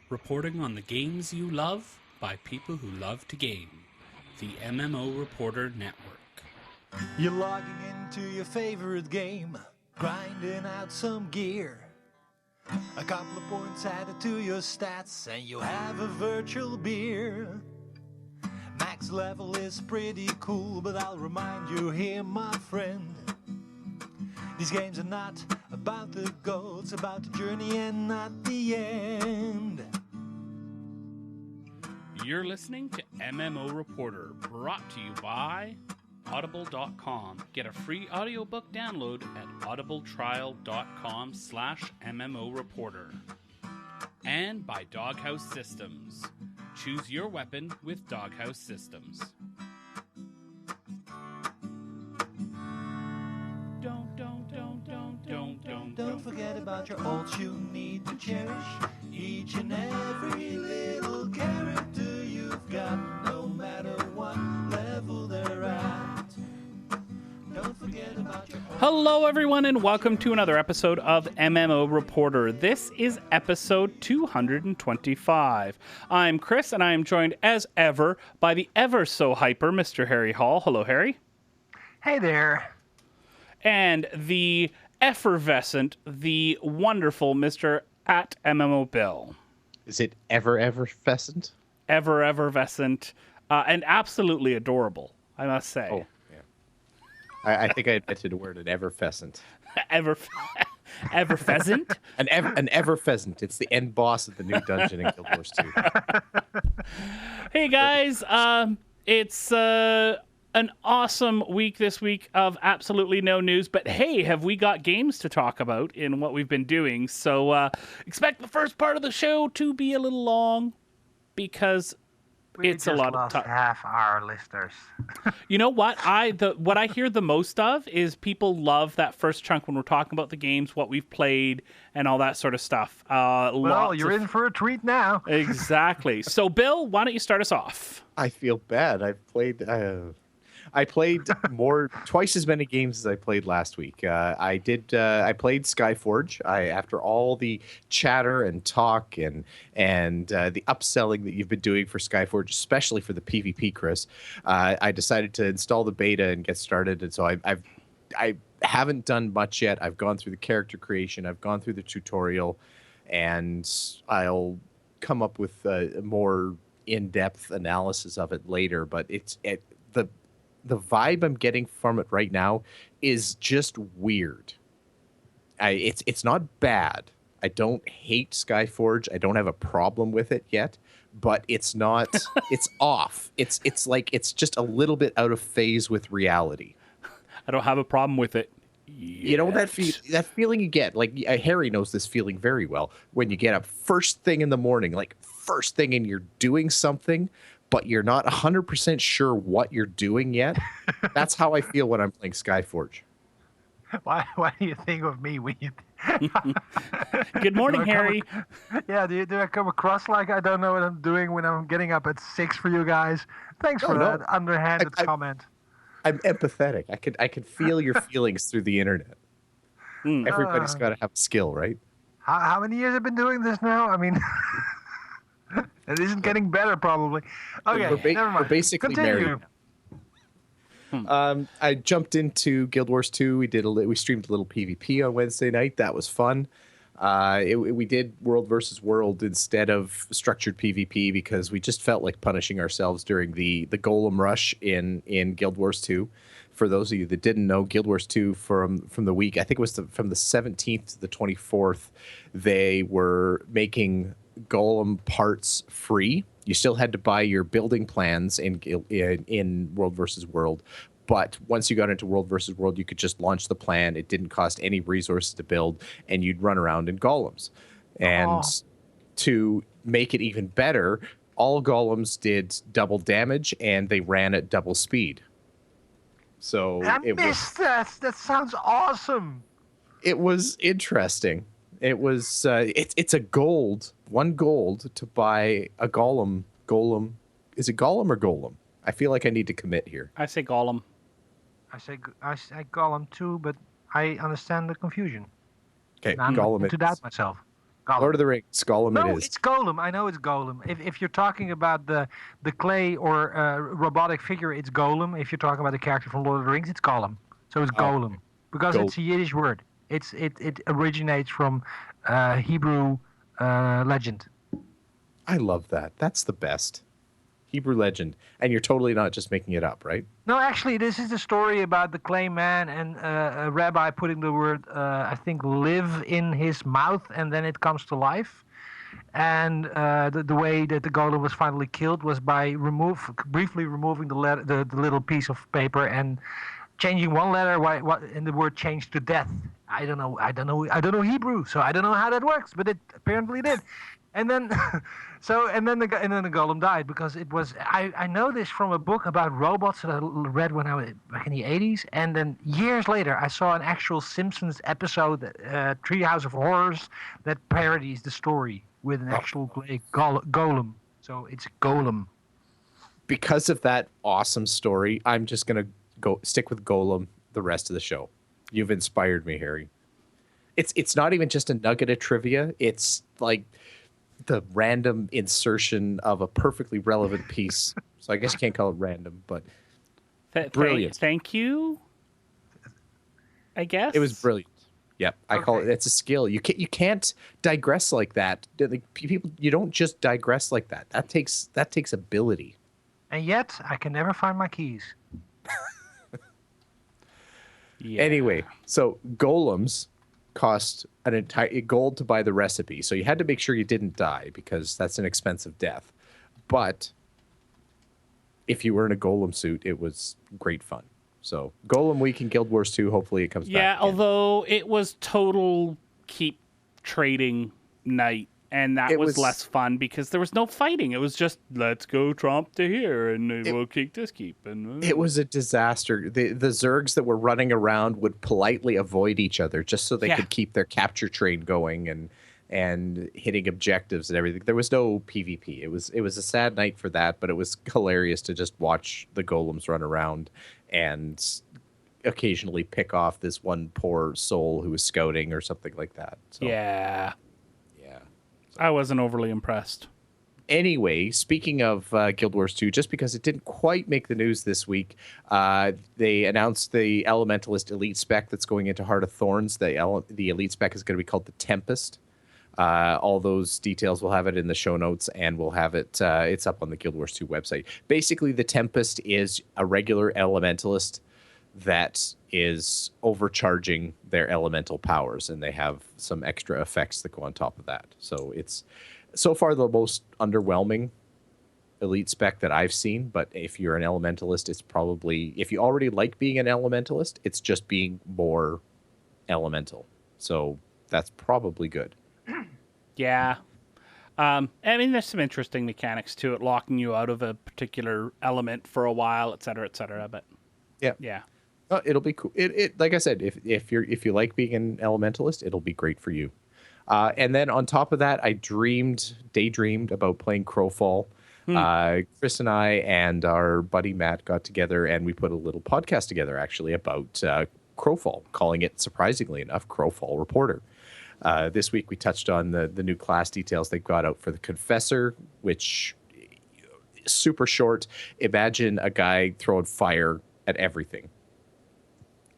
reporting on the games you love by people who love to game. The MMO Reporter Network. You're logging into your favorite game, grinding out some gear. A couple of points added to your stats, and you have a virtual beer. Max level is pretty cool, but I'll remind you here, my friend. These games are not about the goal, it's about the journey and not the end. You're listening to MMO Reporter, brought to you by Audible.com. Get a free audiobook download at audibletrial.com/MMO Reporter. And by Doghouse Systems. Choose your weapon with Doghouse Systems. Don't forget about your ults you need to cherish. Each and every little character you've got, no matter what level they're at. Don't forget about your ults. Hello, everyone, and welcome to another episode of MMO Reporter. This is episode 225. I'm Chris, and I am joined, as ever, by the ever-so-hyper Mr. Harry Hall. Hello, Harry. Hey there. And the effervescent, the wonderful Mr. at MMO Bill. Is it effervescent? Effervescent, and absolutely adorable, I must say. Oh, yeah. I think I invented a word, an everfescent. Everpheasant? An everpheasant. It's the end boss of the new dungeon in Guild Wars 2. Hey, guys. It's an awesome week this week of absolutely no news, but hey, have we got games to talk about in what we've been doing? So expect the first part of the show to be a little long because it's a lot of time. Half our listeners. You know what? What I hear the most of is people love that first chunk when we're talking about the games, what we've played, and all that sort of stuff. Well, you're in for a treat now. Exactly. So, Bill, why don't you start us off? I feel bad. I played twice as many games as I played last week. I played Skyforge. After all the chatter and talk and the upselling that you've been doing for Skyforge, especially for the PvP, Chris, I decided to install the beta and get started. And so I haven't done much yet. I've gone through the character creation. I've gone through the tutorial, and I'll come up with a more in-depth analysis of it later. But the vibe I'm getting from it right now is just weird. It's not bad. I don't hate Skyforge. I don't have a problem with it yet, but it's not. It's off. It's like it's just a little bit out of phase with reality. I don't have a problem with it. You know that feeling you get. Like Harry knows this feeling very well when you get up first thing in the morning, like first thing, and you're doing something, but you're not 100% sure what you're doing yet. That's how I feel when I'm playing Skyforge. Why do you think of me when you... Good morning, Harry. Do I come across like I don't know what I'm doing when I'm getting up at 6 for you guys? Thanks for that underhanded comment. I'm empathetic. I could feel your feelings through the internet. Everybody's got to have a skill, right? How many years have I been doing this now? I mean... It isn't getting better, probably. Okay, never mind. We're basically Continue. married. I jumped into Guild Wars 2. We streamed a little PvP on Wednesday night. That was fun. We did World versus World instead of structured PvP because we just felt like punishing ourselves during the Golem rush in Guild Wars 2. For those of you that didn't know, Guild Wars 2 from the week, I think it was from the 17th to the 24th, they were making Golem parts free. You still had to buy your building plans in World versus World, but once you got into World versus World, you could just launch the plan. It didn't cost any resources to build, and you'd run around in golems. And to make it even better, all golems did double damage, and they ran at double speed. So I missed that. That sounds awesome. It was interesting. It was it's one gold to buy a golem. Is it golem or golem? I feel like I need to commit here. I say golem. I say golem too, but I understand the confusion. Okay, I'm golem. to doubt myself. Gollum. Lord of the Rings, Gollum No, it is. it's Golem. I know it's Golem. If you're talking about the clay or robotic figure, it's Golem. If you're talking about the character from Lord of the Rings, it's Gollum. So it's Golem because it's a Yiddish word. It originates from Hebrew legend. I love that. That's the best. Hebrew legend. And you're totally not just making it up, right? No, actually, this is the story about the clay man and a rabbi putting the word, I think, live in his mouth, and then it comes to life. And the way that the golem was finally killed was by briefly removing the little piece of paper and changing one letter, and the word changed to death. I don't know Hebrew, so I don't know how that works, but it apparently did. And then, and then the golem died because it was. I know this from a book about robots that I read when I was back in the 80s, and then years later I saw an actual Simpsons episode, Treehouse of Horrors, that parodies the story with an actual golem. So it's Golem. Because of that awesome story, I'm just gonna stick with Golem the rest of the show. You've inspired me, Harry. It's not even just a nugget of trivia. It's like the random insertion of a perfectly relevant piece. So I guess you can't call it random, but brilliant. Thank you. I guess it was brilliant. Yep, I call it. It's a skill. You can't digress like that. People, you don't just digress like that. That takes ability. And yet, I can never find my keys. Yeah. Anyway, so golems cost an entire gold to buy the recipe, so you had to make sure you didn't die because that's an expensive death. But if you were in a golem suit, it was great fun. So Golem Week in Guild Wars 2, hopefully it comes back. Yeah, although it was total keep trading night. And that was less fun because there was no fighting. It was just, let's go tromp to here and we'll kick this keep. And it was a disaster. The Zergs that were running around would politely avoid each other just so they could keep their capture train going and hitting objectives and everything. There was no PvP. It was a sad night for that, but it was hilarious to just watch the golems run around and occasionally pick off this one poor soul who was scouting or something like that. So, yeah. I wasn't overly impressed. Anyway, speaking of Guild Wars 2, just because it didn't quite make the news this week, they announced the Elementalist Elite spec that's going into Heart of Thorns. The Elite spec is going to be called the Tempest. All those details, we'll have it in the show notes, and we'll have it, it's up on the Guild Wars 2 website. Basically, the Tempest is a regular Elementalist that is overcharging their elemental powers, and they have some extra effects that go on top of that. So it's so far the most underwhelming elite spec that I've seen, but if you're an elementalist, it's probably, if you already like being an elementalist, it's just being more elemental. So that's probably good. Yeah. I mean, there's some interesting mechanics to it, locking you out of a particular element for a while, et cetera, but yeah. It'll be cool. It like I said, if you like being an elementalist, it'll be great for you. And then on top of that, I daydreamed about playing Crowfall. Chris and I and our buddy Matt got together and we put a little podcast together actually about Crowfall, calling it, surprisingly enough, Crowfall Reporter. This week we touched on the new class details they've got out for the Confessor, which is super short. Imagine a guy throwing fire at everything.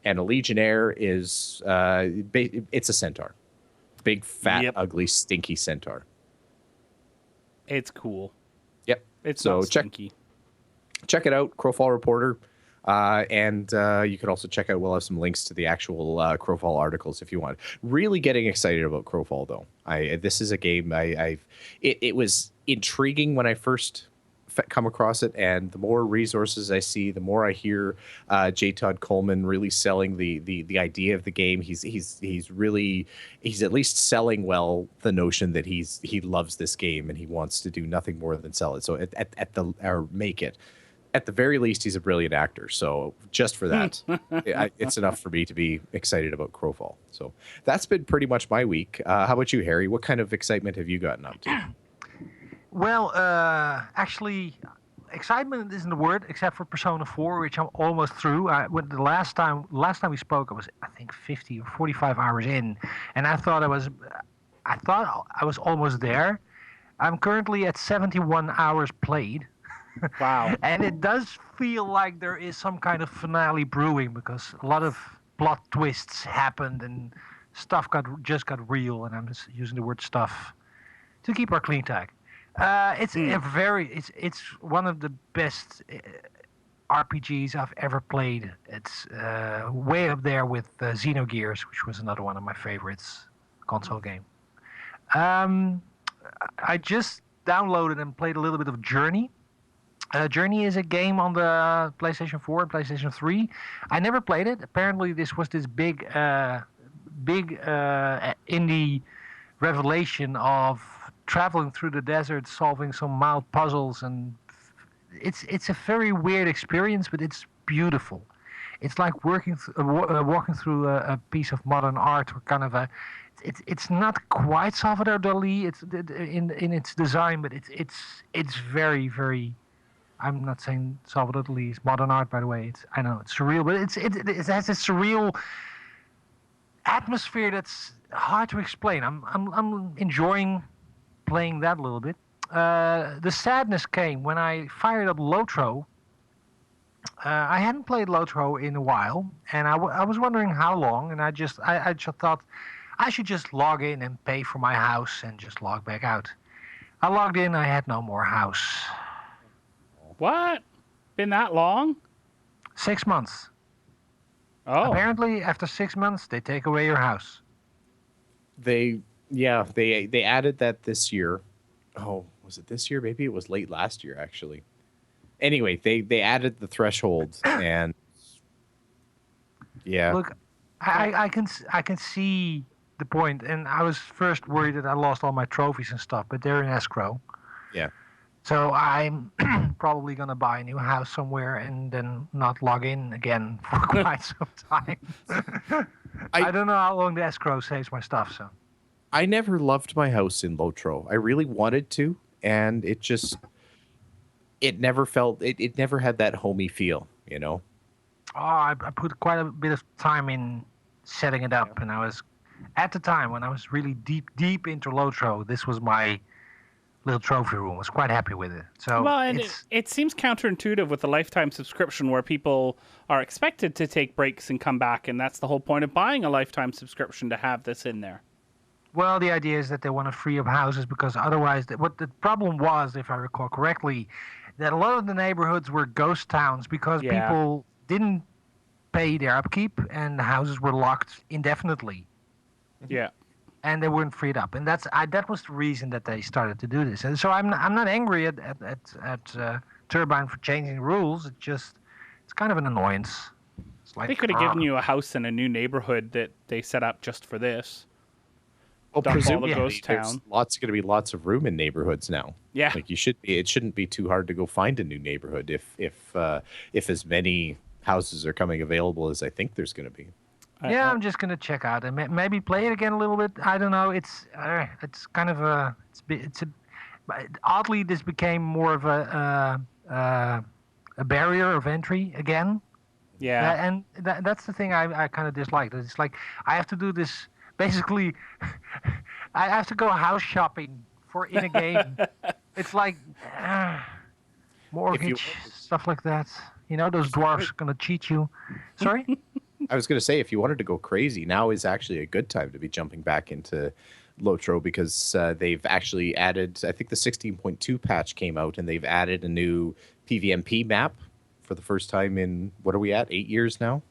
And a Legionnaire is, it's a centaur. Big, fat, ugly, stinky centaur. It's cool. Yep. It's so stinky. Check it out, Crowfall Reporter. And you can also check out, we'll have some links to the actual Crowfall articles if you want. Really getting excited about Crowfall, though. This is a game it was intriguing when I first come across it, and the more resources I see, the more I hear J. Todd Coleman really selling the idea of the game. He's at least selling well the notion that he loves this game and he wants to do nothing more than sell it. So make it. At the very least, he's a brilliant actor. So just for that, it's enough for me to be excited about Crowfall. So that's been pretty much my week. How about you, Harry? What kind of excitement have you gotten up to? Well, actually, excitement isn't the word, except for Persona 4, which I'm almost through. The last time we spoke, I was, I think, 50 or 45 hours in, and I thought I I thought I was almost there. I'm currently at 71 hours played. Wow. And it does feel like there is some kind of finale brewing because a lot of plot twists happened and stuff just got real. And I'm just using the word stuff to keep our clean tag. It's it's one of the best RPGs I've ever played. It's way up there with Xenogears, which was another one of my favorites console game. I just downloaded and played a little bit of Journey. Journey is a game on the PlayStation 4 and PlayStation 3. I never played it. Apparently, this was this big indie revelation of traveling through the desert, solving some mild puzzles, and it's a very weird experience, but it's beautiful. It's like walking through a piece of modern art, or kind of a. It's not quite Salvador Dali. It's in its design, but it's very, very. I'm not saying Salvador Dali is modern art, by the way. I know it's surreal, but it has a surreal atmosphere that's hard to explain. I'm enjoying playing that a little bit. The sadness came when I fired up Lotro. I hadn't played Lotro in a while, and I was wondering how long, and I just thought I should just log in and pay for my house and just log back out. I logged in, I had no more house. What? Been that long? 6 months. Oh. Apparently, after 6 months, they take away your house. They added that this year. Oh, was it this year? Maybe it was late last year, actually. Anyway, they added the threshold, and yeah. Look, I can see the point, and I was first worried that I lost all my trophies and stuff, but they're in escrow. Yeah. So I'm probably gonna buy a new house somewhere and then not log in again for quite some time. I don't know how long the escrow saves my stuff. So I never loved my house in Lotro. I really wanted to, and it never had that homey feel, you know. Oh, I put quite a bit of time in setting it up, and I was at the time when I was really deep into Lotro. This was my little trophy room. I was quite happy with it. So well, and it seems counterintuitive with a lifetime subscription where people are expected to take breaks and come back, and that's the whole point of buying a lifetime subscription, to have this in there. Well, the idea is that they want to free up houses because otherwise, what the problem was, if I recall correctly, that a lot of the neighborhoods were ghost towns because people didn't pay their upkeep and the houses were locked indefinitely. Yeah. And they weren't freed up, and that was the reason that they started to do this. And so I'm not angry at Turbine for changing the rules. It's kind of an annoyance. It's like, they could have given you a house in a new neighborhood that they set up just for this. Well, presumably ghost there's town. going to be lots of room in neighborhoods now. Yeah, like it shouldn't be too hard to go find a new neighborhood if as many houses are coming available as I think there's going to be. I'm just gonna check out and maybe play it again a little bit. I don't know. It's kind of oddly this became more of a barrier of entry again. Yeah, and that's the thing I kind of dislike. It's like I have to do this basically. I have to go house shopping in a game. It's like mortgage stuff like that. You know, those dwarfs are gonna cheat you. Sorry. I was going to say, if you wanted to go crazy, now is actually a good time to be jumping back into Lotro because they've actually added, I think the 16.2 patch came out, and they've added a new PvMP map for the first time in, what are we at, 8 years now?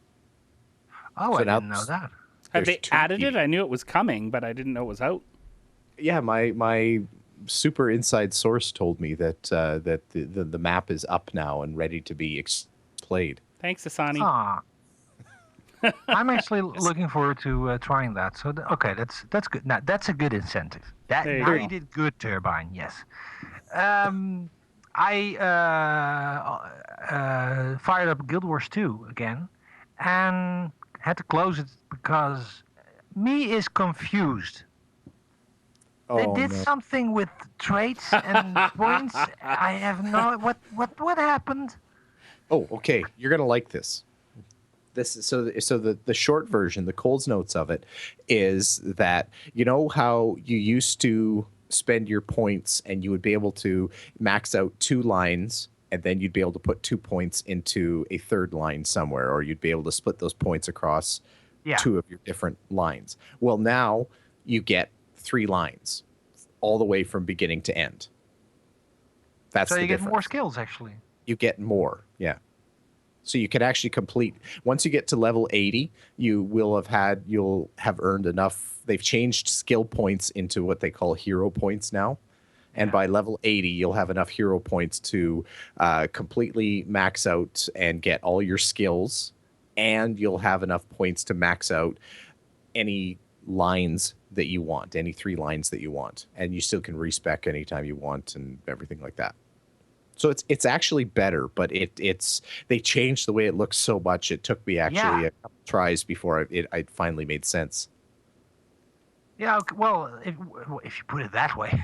Oh, so I didn't know that. Have they added it? I knew it was coming, but I didn't know it was out. Yeah, my super inside source told me that the map is up now and ready to be played. Thanks, Asani. Ah. I'm actually looking forward to trying that. So okay, that's good. Now that's a good incentive. You did good, Turbine. Yes. I fired up Guild Wars 2 again, and had to close it because me is confused. They did something with traits and points. I have no what happened. Oh, okay. You're gonna like this. The short version, the Cole's notes of it, is that you know how you used to spend your points and you would be able to max out 2 lines, and then you'd be able to put 2 points into a third line somewhere, or you'd be able to split those points across 2 of your different lines. Well, now you get 3 lines all the way from beginning to end. That's so the you difference. get more skills, actually. You get more, yeah. So you can actually complete, once you get to level 80, you'll have earned enough. They've changed skill points into what they call hero points now. And by level 80, you'll have enough hero points to completely max out and get all your skills. And you'll have enough points to max out any lines that you want, any 3 lines that you want. And you still can respec anytime you want and everything like that. So it's actually better, but they changed the way it looks so much. It took me actually a couple tries before it finally made sense. Yeah, well, if you put it that way,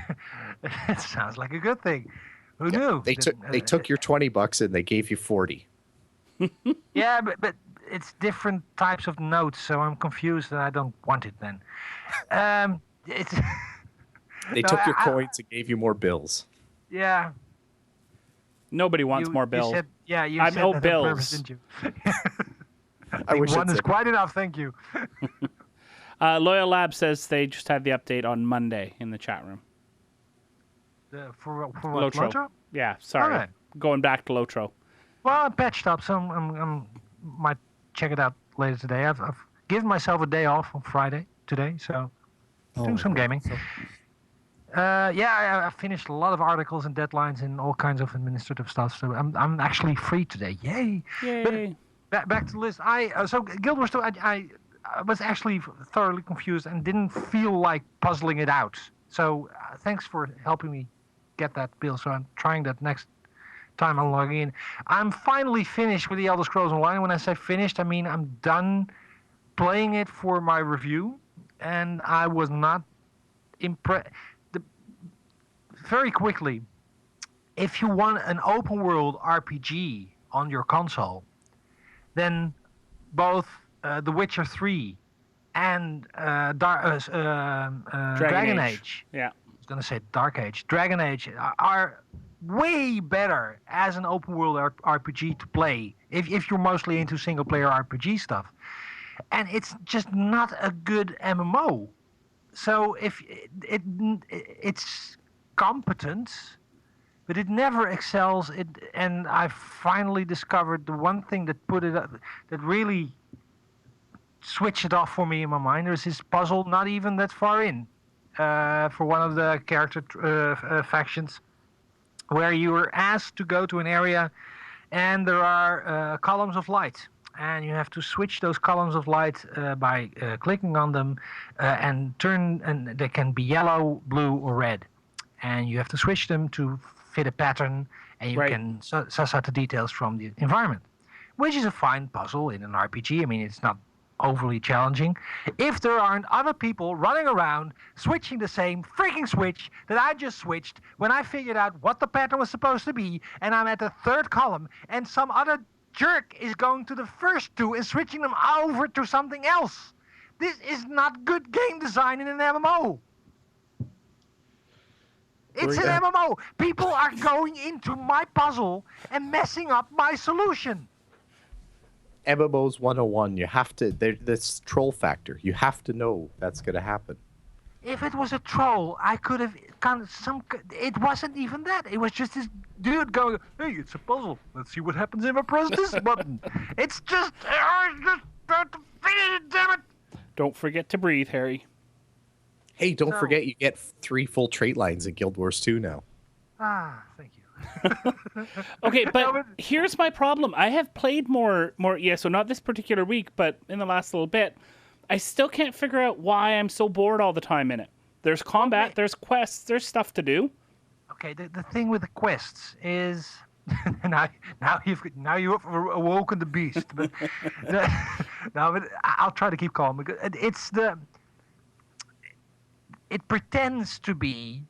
it sounds like a good thing. Who knew? They took your $20 and they gave you 40. Yeah, but it's different types of notes, so I'm confused and I don't want it then. They took your coins and gave you more bills. Yeah. Nobody wants more bills. You I'm said no that bills. on purpose, didn't you? I wish one I'd is said quite enough, thank you. Loyal Lab says they just had the update on Monday in the chat room. For what? Lotro. Lotro? Yeah, sorry. Alright. Going back to Lotro. Well, I patched up, so I might check it out later today. I've given myself a day off on Friday today, so doing some gaming. I finished a lot of articles and deadlines and all kinds of administrative stuff, so I'm actually free today. Yay! But back to the list. So Guild Wars 2, I was actually thoroughly confused and didn't feel like puzzling it out. So thanks for helping me get that build. So I'm trying that next time I'm logging in. I'm finally finished with the Elder Scrolls Online. When I say finished, I mean I'm done playing it for my review, and I was not impressed. Very quickly, if you want an open world RPG on your console, then both The Witcher 3 and Dragon Age. Yeah. I was going to say Dark Age. Dragon Age are way better as an open world RPG to play if you're mostly into single player RPG stuff. And it's just not a good MMO. So if it's competent, but it never excels. And I finally discovered the one thing that put it up, that really switched it off for me in my mind. There's this puzzle, not even that far in, for one of the character factions, where you are asked to go to an area, and there are columns of light. And you have to switch those columns of light by clicking on them and they can be yellow, blue, or red. And you have to switch them to fit a pattern, and you can suss out the details from the environment, which is a fine puzzle in an RPG. I mean, it's not overly challenging. If there aren't other people running around switching the same freaking switch that I just switched when I figured out what the pattern was supposed to be, and I'm at the third column, and some other jerk is going to the first 2 and switching them over to something else. This is not good game design in an MMO. It's an MMO. People are going into my puzzle and messing up my solution. MMOs 101. You have to. There's this troll factor. You have to know that's going to happen. If it was a troll, I could have it wasn't even that. It was just this dude going, "Hey, it's a puzzle. Let's see what happens if I press this button." It's just about to finish it, damn it. Don't forget to breathe, Harry. Hey, don't forget you get 3 full trait lines in Guild Wars 2 now. Thank you. Okay, but here's my problem. I have played more. So not this particular week, but in the last little bit, I still can't figure out why I'm so bored all the time in it. There's combat, there's quests, there's stuff to do. Okay, the thing with the quests is, now you've awoken the beast. But but I'll try to keep calm. Because it pretends to be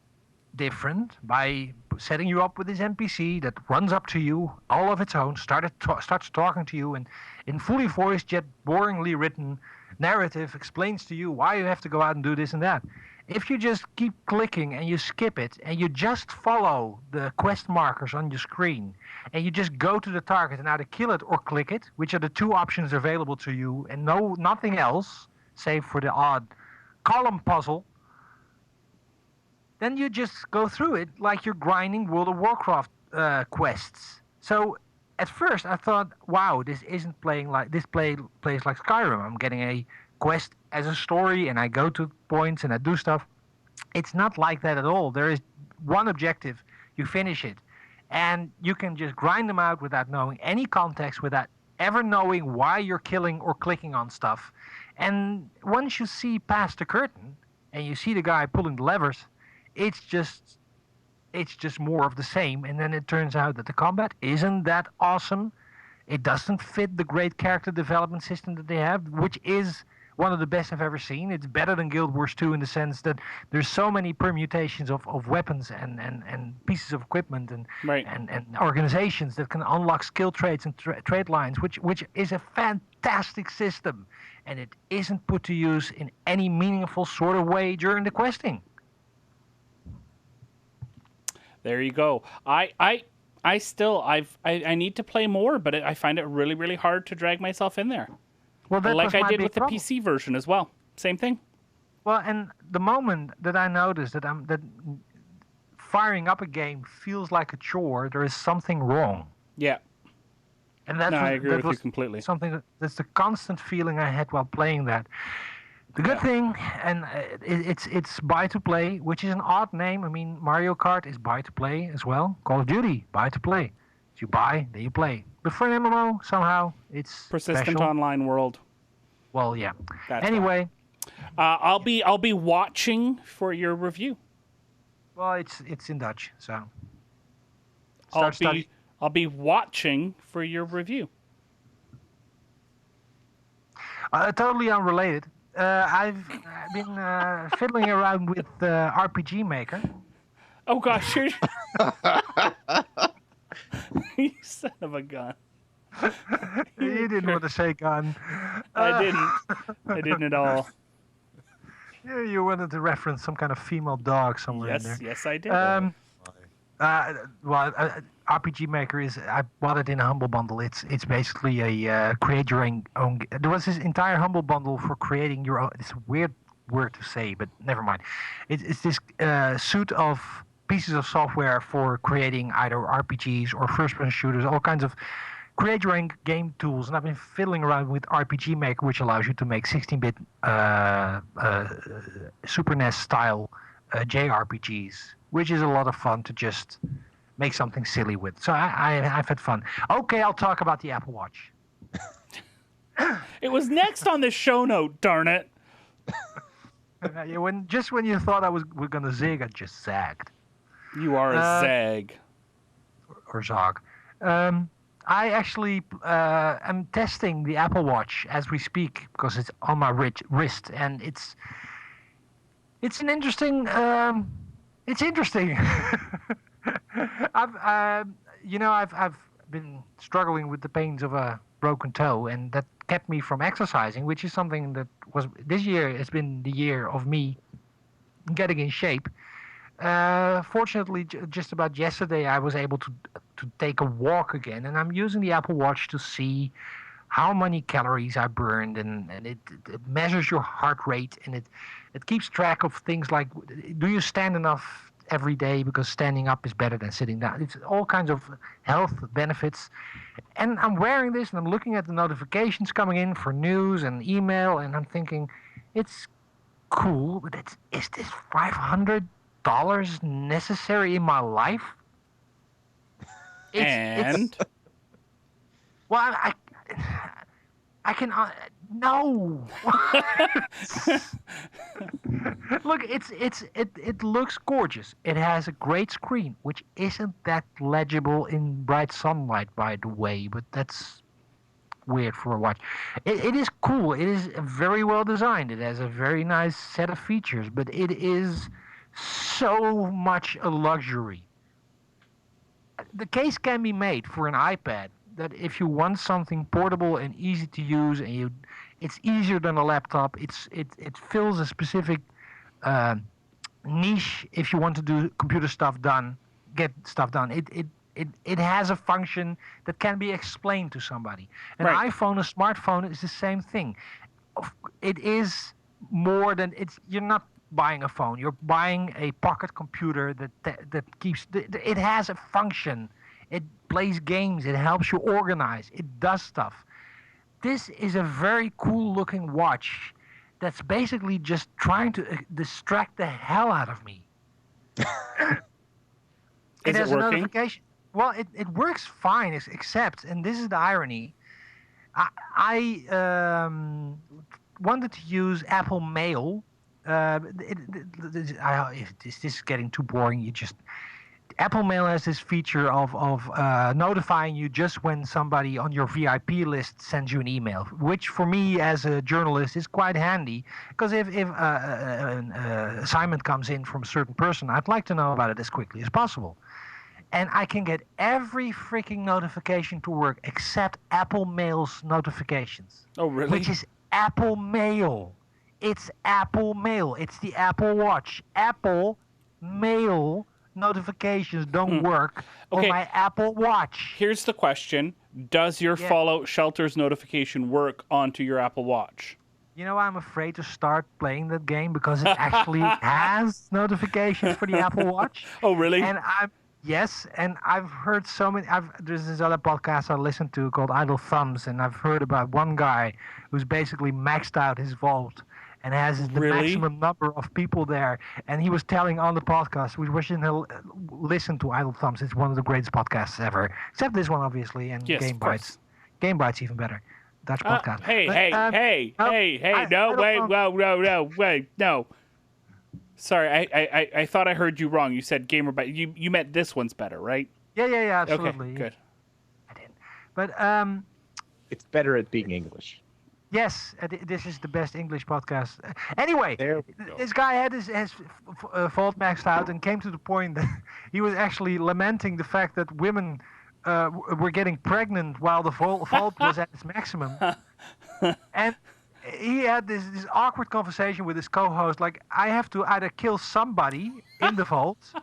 different by setting you up with this NPC that runs up to you all of its own, starts talking to you, and in fully voiced yet boringly written narrative explains to you why you have to go out and do this and that. If you just keep clicking and you skip it and you just follow the quest markers on your screen and you just go to the target and either kill it or click it, which are the two options available to you, and nothing else save for the odd column puzzle, then you just go through it like you're grinding World of Warcraft quests. So at first I thought, wow, this isn't playing like this plays like Skyrim. I'm getting a quest as a story and I go to points and I do stuff. It's not like that at all. There is one objective, you finish it, and you can just grind them out without knowing any context, without ever knowing why you're killing or clicking on stuff. And once you see past the curtain and you see the guy pulling the levers, it's just more of the same. And then it turns out that the combat isn't that awesome. It doesn't fit the great character development system that they have, which is one of the best I've ever seen. It's better than Guild Wars 2 in the sense that there's so many permutations of weapons and pieces of equipment and organizations that can unlock skill traits and trade lines, which is a fantastic system. And it isn't put to use in any meaningful sort of way during the questing. There you go. I need to play more, but I find it really, really hard to drag myself in there. Well, like I did with the PC version as well. Same thing. Well, and the moment that I notice that firing up a game feels like a chore, there is something wrong. Yeah. And that's I agree with you completely. That's the constant feeling I had while playing that. The good thing, and it's buy to play, which is an odd name. I mean, Mario Kart is buy to play as well. Call of Duty, buy to play. So you buy, then you play. But for an MMO, somehow it's persistent special. Online world. Well, yeah. That's anyway, I'll be watching for your review. Well, it's in Dutch, so I'll be watching for your review. Totally unrelated. I've been fiddling around with RPG Maker. Oh gosh, you son of a gun. You didn't want to say gun. I didn't at all. Yeah, you wanted to reference some kind of female dog somewhere in there. Yes, I did. RPG Maker I bought it in a Humble Bundle. It's basically a create your own. There was this entire Humble Bundle for creating your own. It's a weird word to say, but never mind. It's this suite of pieces of software for creating either RPGs or first-person shooters, all kinds of create your own game tools. And I've been fiddling around with RPG Maker, which allows you to make 16-bit Super NES style JRPGs, which is a lot of fun to just make something silly with. So I've had fun. Okay, I'll talk about the Apple Watch. It was next on the show note, darn it. When you thought we're going to zig, I just zagged. You are a zag. Or zog. I actually am testing the Apple Watch as we speak because it's on my wrist, and it's an interesting. It's interesting. I've been struggling with the pains of a broken toe, and that kept me from exercising, which is something that was this year has been the year of me getting in shape. Fortunately, just about yesterday, I was able to take a walk again, and I'm using the Apple Watch to see how many calories I burned, and it measures your heart rate, and it keeps track of things like, do you stand enough every day, because standing up is better than sitting down. It's all kinds of health benefits. And I'm wearing this, and I'm looking at the notifications coming in for news and email, and I'm thinking, it's cool, but is this $500 necessary in my life? Well, I can no. Look, it looks gorgeous. It has a great screen, which isn't that legible in bright sunlight, by the way, but that's weird for a watch. It is cool. It is very well designed. It has a very nice set of features, but it is so much a luxury. The case can be made for an iPad that if you want something portable and easy to use, and it's easier than a laptop. It fills a specific niche if you want to do computer stuff done, get stuff done. It has a function that can be explained to somebody. An Right. iPhone, a smartphone is the same thing. It is more than it's. You're not buying a phone. You're buying a pocket computer that keeps. It has a function. It plays games. It helps you organize. It does stuff. This is a very cool looking watch that's basically just trying to distract the hell out of me. Is it has a working? notification. Well, it works fine, except, and this is the irony, I wanted to use Apple Mail. This is getting too boring. Apple Mail has this feature of notifying you just when somebody on your VIP list sends you an email, which for me as a journalist is quite handy, because if an assignment comes in from a certain person, I'd like to know about it as quickly as possible. And I can get every freaking notification to work except Apple Mail's notifications. Oh, really? Which is Apple Mail. It's Apple Mail. It's the Apple Watch. Apple Mail notifications don't work Okay. on my Apple Watch. Here's the question. Does your Fallout Shelters notification work onto your Apple Watch? You know, I'm afraid to start playing that game because it actually has notifications for the Apple Watch. Oh, really? And I've heard so many. There's this other podcast I listen to called Idle Thumbs, and I've heard about one guy who's basically maxed out his vault and has the maximum number of people there. And he was telling on the podcast, which was listen to Idle Thumbs. It's one of the greatest podcasts ever, except this one, obviously, and Yes, Game of Bites. course. Game Bites even better. Dutch podcast. Hey, no. Sorry, I thought I heard you wrong. You said Gamer Bite. You meant this one's better, right? Yeah, absolutely. Okay, good. I didn't. But It's better at being English. yes, this is the best English podcast. Anyway, There we go. this guy had his vault maxed out and came to the point that he was actually lamenting the fact that women were getting pregnant while the vault was at its maximum. And he had this awkward conversation with his co-host, like, I have to either kill somebody in the vault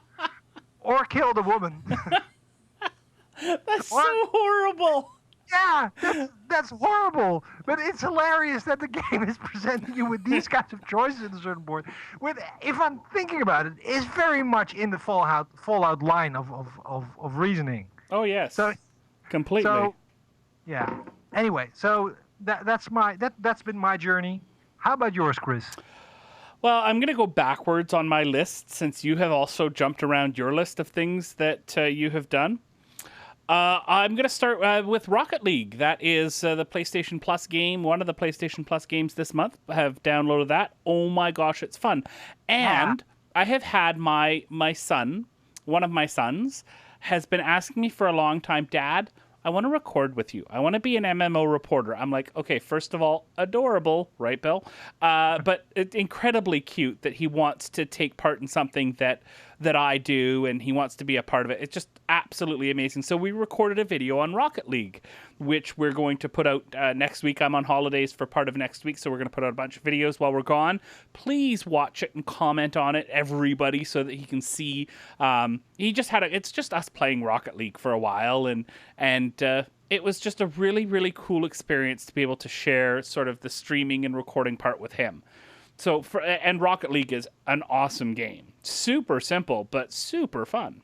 or kill the woman. That's so horrible. Yeah, that's horrible. But it's hilarious that the game is presenting you with these kinds of choices at a certain point. If I'm thinking about it, it's very much in the Fallout line of reasoning. Oh, yes. So completely. So, yeah. Anyway, so that's been my journey. How about yours, Chris? Well, I'm going to go backwards on my list since you have also jumped around your list of things that you have done. I'm going to start with Rocket League. That is the PlayStation Plus game, one of the PlayStation Plus games this month. I have downloaded that. Oh my gosh, it's fun. And I have had my son, one of my sons, has been asking me for a long time, Dad, I want to record with you. I want to be an MMO reporter. I'm like, okay, first of all, adorable, right, Bill? But it's incredibly cute that he wants to take part in something that I do, and he wants to be a part of it. It's just absolutely amazing. So we recorded a video on Rocket League, which we're going to put out next week. I'm on holidays for part of next week, so we're going to put out a bunch of videos while we're gone. Please watch it and comment on it, everybody, so that he can see. It's just us playing Rocket League for a while, and it was just a really, really cool experience to be able to share sort of the streaming and recording part with him. So, and Rocket League is an awesome game. Super simple, but super fun.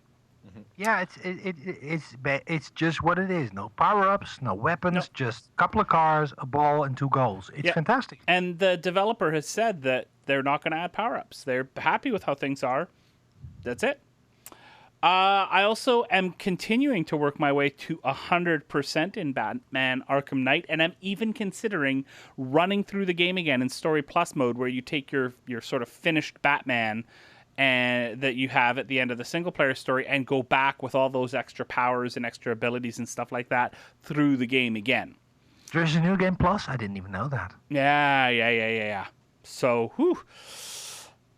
Yeah, it's just what it is. No power-ups, no weapons, just a couple of cars, a ball, and 2 goals. It's fantastic. And the developer has said that they're not going to add power-ups. They're happy with how things are. That's it. I also am continuing to work my way to 100% in Batman Arkham Knight, and I'm even considering running through the game again in Story Plus mode, where you take your sort of finished Batman and that you have at the end of the single-player story and go back with all those extra powers and extra abilities and stuff like that through the game again. There's a new game plus? I didn't even know that. Yeah. So, whew.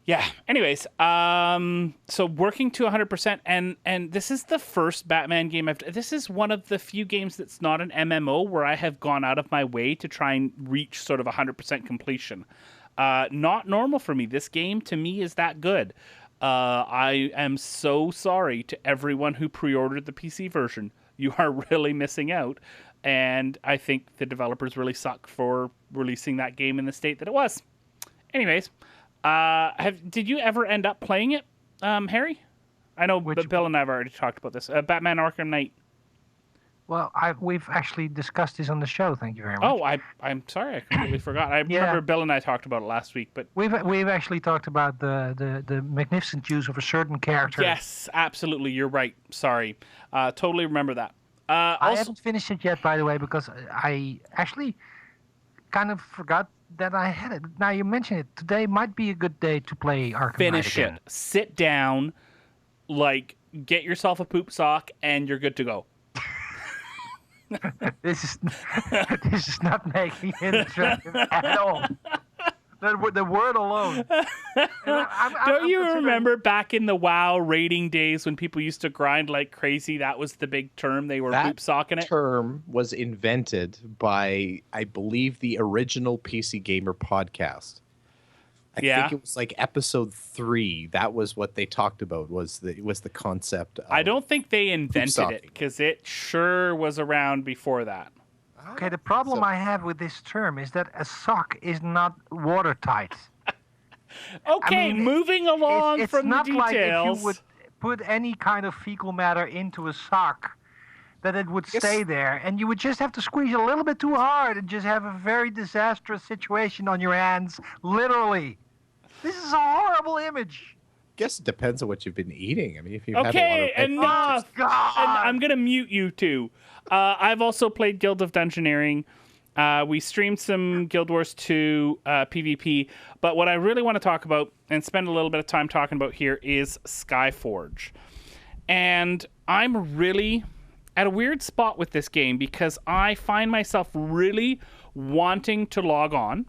Yeah. Anyways, so working to 100%, and this is the first Batman game this is one of the few games that's not an MMO where I have gone out of my way to try and reach sort of 100% completion. Not normal for me. This game to me is that good. I am so sorry to everyone who pre-ordered the PC version. You are really missing out, and I think the developers really suck for releasing that game in the state that it was. Anyways. Did you ever end up playing it, Harry? I know Bill and I have already talked about this. Batman Arkham Knight. Well, we've actually discussed this on the show. Thank you very much. Oh, I'm sorry, I completely forgot. I remember Bill and I talked about it last week, but we've actually talked about the magnificent use of a certain character. Yes, absolutely. You're right. Sorry, totally remember that. I haven't finished it yet, by the way, because I actually kind of forgot that I had it. Now you mention it. Today might be a good day to play Arkham Finish Knight again. it. Sit down, get yourself a poop sock, and you're good to go. This is not making it attractive at all. The word alone. Don't you remember back in the WoW raiding days when people used to grind like crazy? That was the big term. They were poop socking it. That term was invented by, I believe, the original PC Gamer podcast. I think it was like episode 3. That was what they talked about. Was the concept. I don't think they invented it because it sure was around before that. Okay, the problem I have with this term is that a sock is not watertight. Okay, I mean, moving along from the details. It's not like if you would put any kind of fecal matter into a sock, that it would stay there, and you would just have to squeeze a little bit too hard and just have a very disastrous situation on your hands, literally. This is a horrible image. Guess it depends on what you've been eating. I mean, if you have a lot of enough. And I'm gonna mute you two. I've also played Guild of Dungeoneering. We streamed some Guild Wars 2 PvP, but what I really want to talk about and spend a little bit of time talking about here is Skyforge. And I'm really at a weird spot with this game because I find myself really wanting to log on,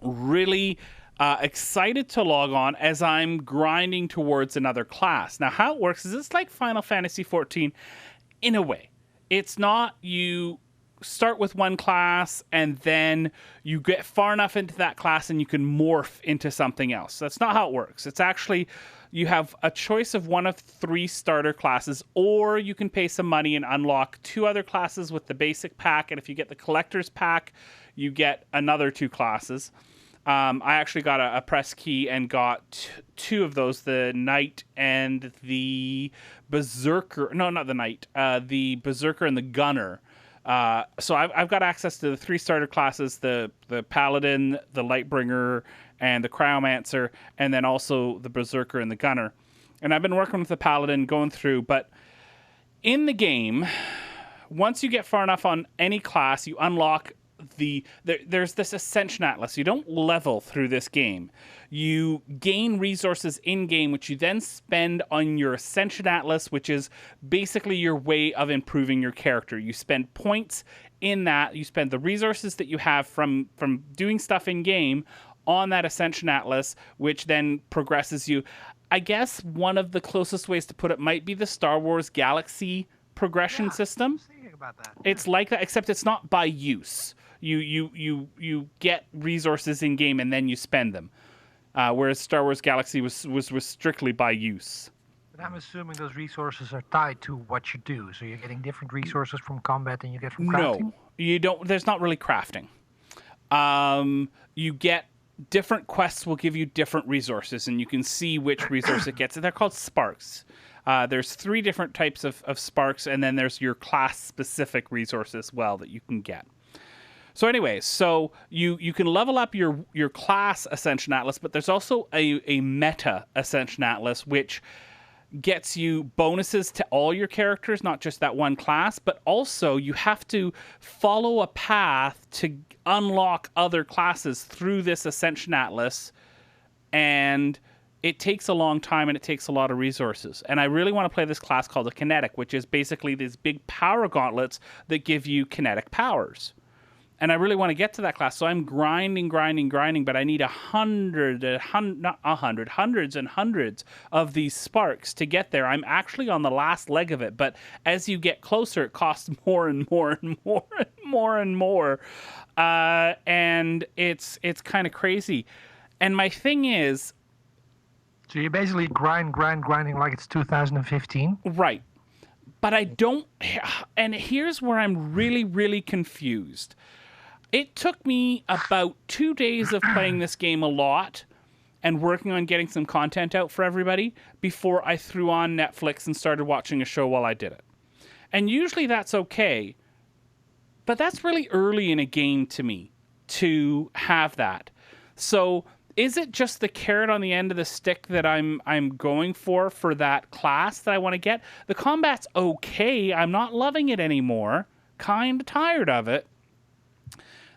really excited to log on as I'm grinding towards another class. Now, how it works is it's like Final Fantasy XIV in a way. It's not you start with one class and then you get far enough into that class and you can morph into something else. That's not how it works. It's actually you have a choice of one of 3 starter classes, or you can pay some money and unlock 2 other classes with the basic pack. And if you get the collector's pack, you get another 2 classes. I actually got a press key and got 2 of those, the Knight and the Berserker. No, not the Knight. The Berserker and the Gunner. So I've got access to the 3 starter classes, the Paladin, the Lightbringer, and the Cryomancer, and then also the Berserker and the Gunner. And I've been working with the Paladin, going through, but in the game, once you get far enough on any class, you unlock there's this Ascension Atlas. You don't level through this game. You gain resources in-game, which you then spend on your Ascension Atlas, which is basically your way of improving your character. You spend points in that. You spend the resources that you have from doing stuff in-game on that Ascension Atlas, which then progresses you. I guess one of the closest ways to put it might be the Star Wars Galaxy progression system. I was thinking about that. It's like that, except it's not by use. You get resources in game and then you spend them, whereas Star Wars Galaxy was strictly by use. But I'm assuming those resources are tied to what you do, so you're getting different resources from combat than you get from crafting. No, you don't. There's not really crafting. You get different quests will give you different resources, and you can see which resource it gets. And they're called sparks. There's 3 different types of sparks, and then there's your class-specific resource as well that you can get. So anyways, you can level up your class Ascension Atlas, but there's also a meta Ascension Atlas, which gets you bonuses to all your characters, not just that one class, but also you have to follow a path to unlock other classes through this Ascension Atlas, and it takes a long time and it takes a lot of resources. And I really want to play this class called a Kinetic, which is basically these big power gauntlets that give you kinetic powers. and I really want to get to that class. So I'm grinding, but I need hundreds and hundreds of these sparks to get there. I'm actually on the last leg of it, but as you get closer, it costs more and more and more and more and more. And it's kind of crazy. And my thing is... So you're basically grinding like it's 2015? Right. But I don't... And here's where I'm really, really confused. It took me about 2 days of playing this game a lot and working on getting some content out for everybody before I threw on Netflix and started watching a show while I did it. And usually that's okay, but that's really early in a game to me to have that. So is it just the carrot on the end of the stick that I'm going for that class that I want to get? The combat's okay. I'm not loving it anymore. Kind of tired of it.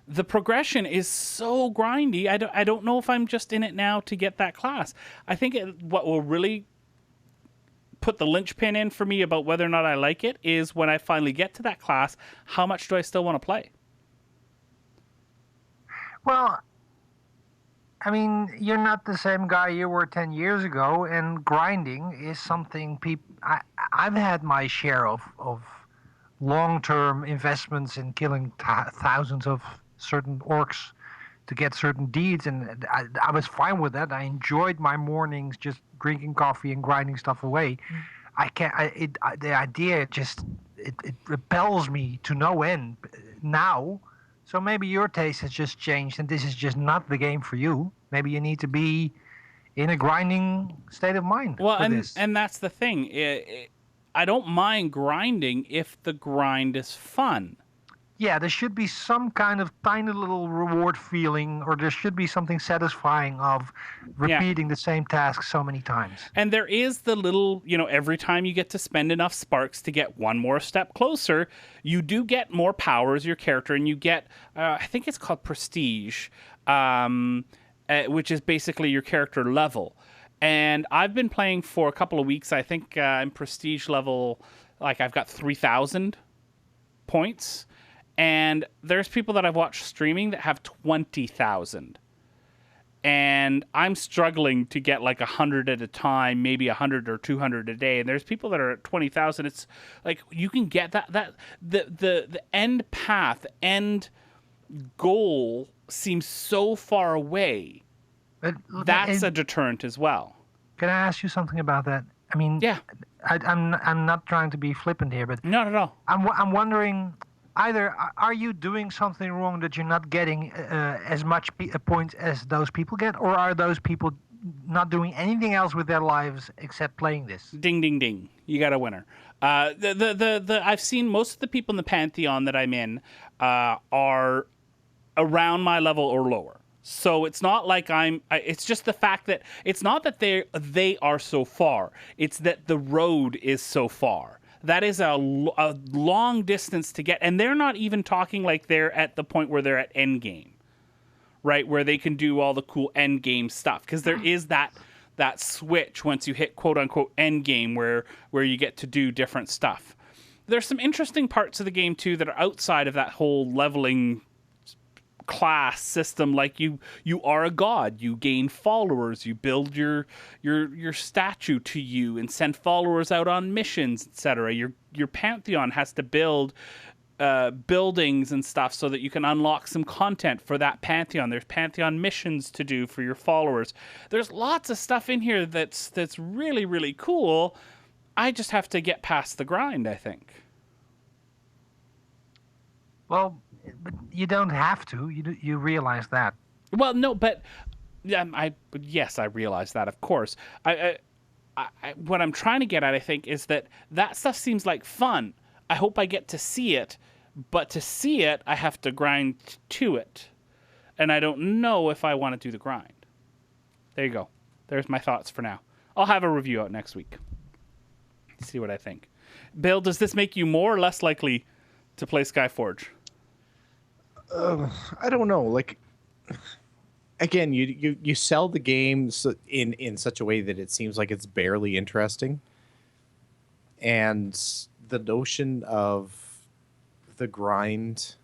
The progression is so grindy. I don't know if I'm just in it now to get that class. I think what will really put the linchpin in for me about whether or not I like it is when I finally get to that class, how much do I still want to play? Well, I mean, you're not the same guy you were 10 years ago, and grinding is something I've had my share of long-term investments in killing thousands of certain orcs to get certain deeds, and I was fine with that. I enjoyed my mornings just drinking coffee and grinding stuff away. The idea just it repels me to no end now. So maybe your taste has just changed, and this is just not the game for you. Maybe you need to be in a grinding state of mind. Well, for this. And that's the thing. I don't mind grinding if the grind is fun. Yeah, there should be some kind of tiny little reward feeling, or there should be something satisfying of repeating the same task so many times. And there is the little, every time you get to spend enough sparks to get one more step closer, you do get more power as your character, and you get, I think it's called prestige, which is basically your character level. And I've been playing for a couple of weeks. I think I'm prestige level, like I've got 3,000 points. And there's people that I've watched streaming that have 20,000. And I'm struggling to get like 100 at a time, maybe 100 or 200 a day. And there's people that are at 20,000. It's like you can get the end path, the end goal seems so far away. But that's a deterrent as well. Can I ask you something about that? I mean, yeah, I'm not trying to be flippant here, but not at all. I'm wondering, either are you doing something wrong that you're not getting as much points as those people get, or are those people not doing anything else with their lives except playing this? Ding, ding, ding! You got a winner. I've seen most of the people in the Pantheon that I'm in are around my level or lower. So it's not like it's just the fact that it's not that they are so far. It's that the road is so far. That is a long distance to get. And they're not even talking like they're at the point where they're at endgame, right? Where they can do all the cool endgame stuff. Because there is that switch once you hit quote-unquote endgame where you get to do different stuff. There's some interesting parts of the game, too, that are outside of that whole leveling class system. Like you are a god, you gain followers, you build your statue to you and send followers out on missions, etc. Your Pantheon has to build buildings and stuff so that you can unlock some content for that Pantheon. There's Pantheon missions to do for your followers. There's lots of stuff in here that's really, really cool. I just have to get past the grind, I think. Well, but you don't have to. You realize that. Well, no, but yes, I realize that. Of course, I what I'm trying to get at, I think, is that stuff seems like fun. I hope I get to see it, but to see it, I have to grind to it, and I don't know if I want to do the grind. There you go. There's my thoughts for now. I'll have a review out next week. See what I think. Bill, does this make you more or less likely to play Skyforge? I don't know. Like, again, you sell the game in such a way that it seems like it's barely interesting, and the notion of the grind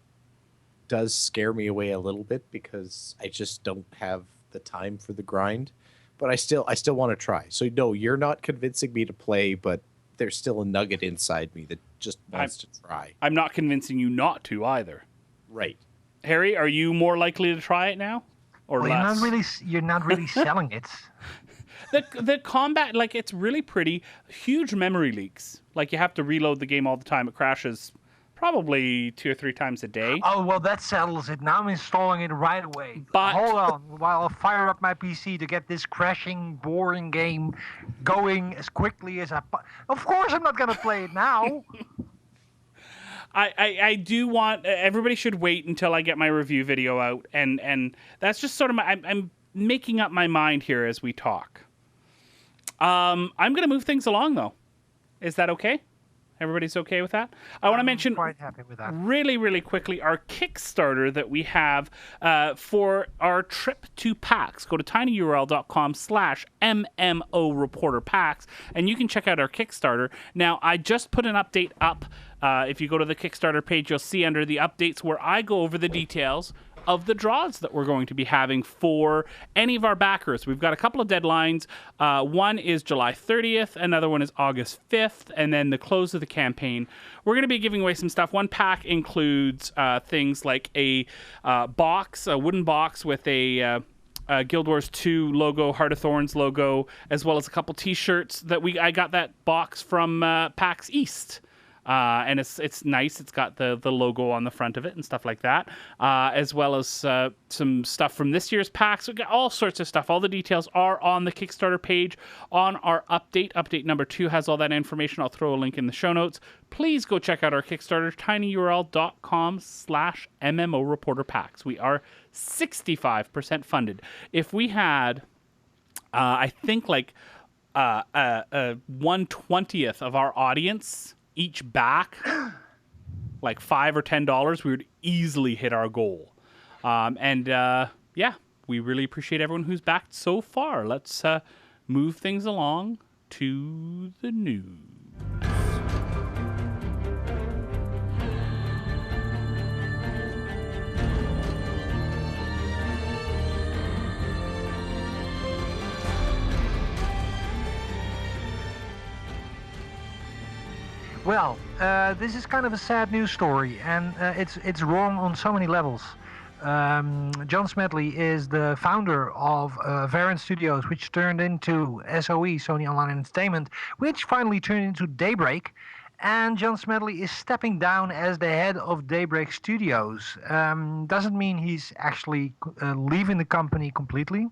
does scare me away a little bit because I just don't have the time for the grind. But I still want to try. So no, you're not convincing me to play, but there's still a nugget inside me that just wants to try. I'm not convincing you not to either. Right. Harry, are you more likely to try it now, or Well, less? you're not really selling it. The combat, like, it's really pretty. Huge memory leaks. Like, you have to reload the game all the time. It crashes probably 2 or 3 times a day. Oh, well, that settles it. Now I'm installing it right away. But- Hold on, while I fire up my PC to get this crashing, boring game going as quickly as Of course I'm not going to play it now. I do want... everybody should wait until I get my review video out. And that's just sort of I'm making up my mind here as we talk. I'm going to move things along, though. Is that okay? Everybody's okay with that? I want to mention Quite happy with that. really, really quickly our Kickstarter that we have for our trip to PAX. Go to tinyurl.com/MMO Reporter PAX, and you can check out our Kickstarter. Now, I just put an update up. If you go to the Kickstarter page, you'll see under the updates where I go over the details of the draws that we're going to be having for any of our backers. We've got a couple of deadlines. One is July 30th, another one is August 5th, and then the close of the campaign. We're going to be giving away some stuff. One pack includes things like a box, a wooden box with a Guild Wars 2 logo, Heart of Thorns logo, as well as a couple t-shirts that I got that box from PAX East. And it's nice. It's got the logo on the front of it and stuff like that, as well as some stuff from this year's packs. We've got all sorts of stuff. All the details are on the Kickstarter page on our update. Update number 2 has all that information. I'll throw a link in the show notes. Please go check out our Kickstarter, tinyurl.com/MMO Reporter Packs. We are 65% funded. If we had, I think, like 1/20th of our audience each back, like $5 or $10, we would easily hit our goal. Yeah, we really appreciate everyone who's backed so far. Let's move things along to the news. Well, this is kind of a sad news story, and it's wrong on so many levels. John Smedley is the founder of Variant Studios, which turned into SOE, Sony Online Entertainment, which finally turned into Daybreak. And John Smedley is stepping down as the head of Daybreak Studios. Doesn't mean he's actually leaving the company completely.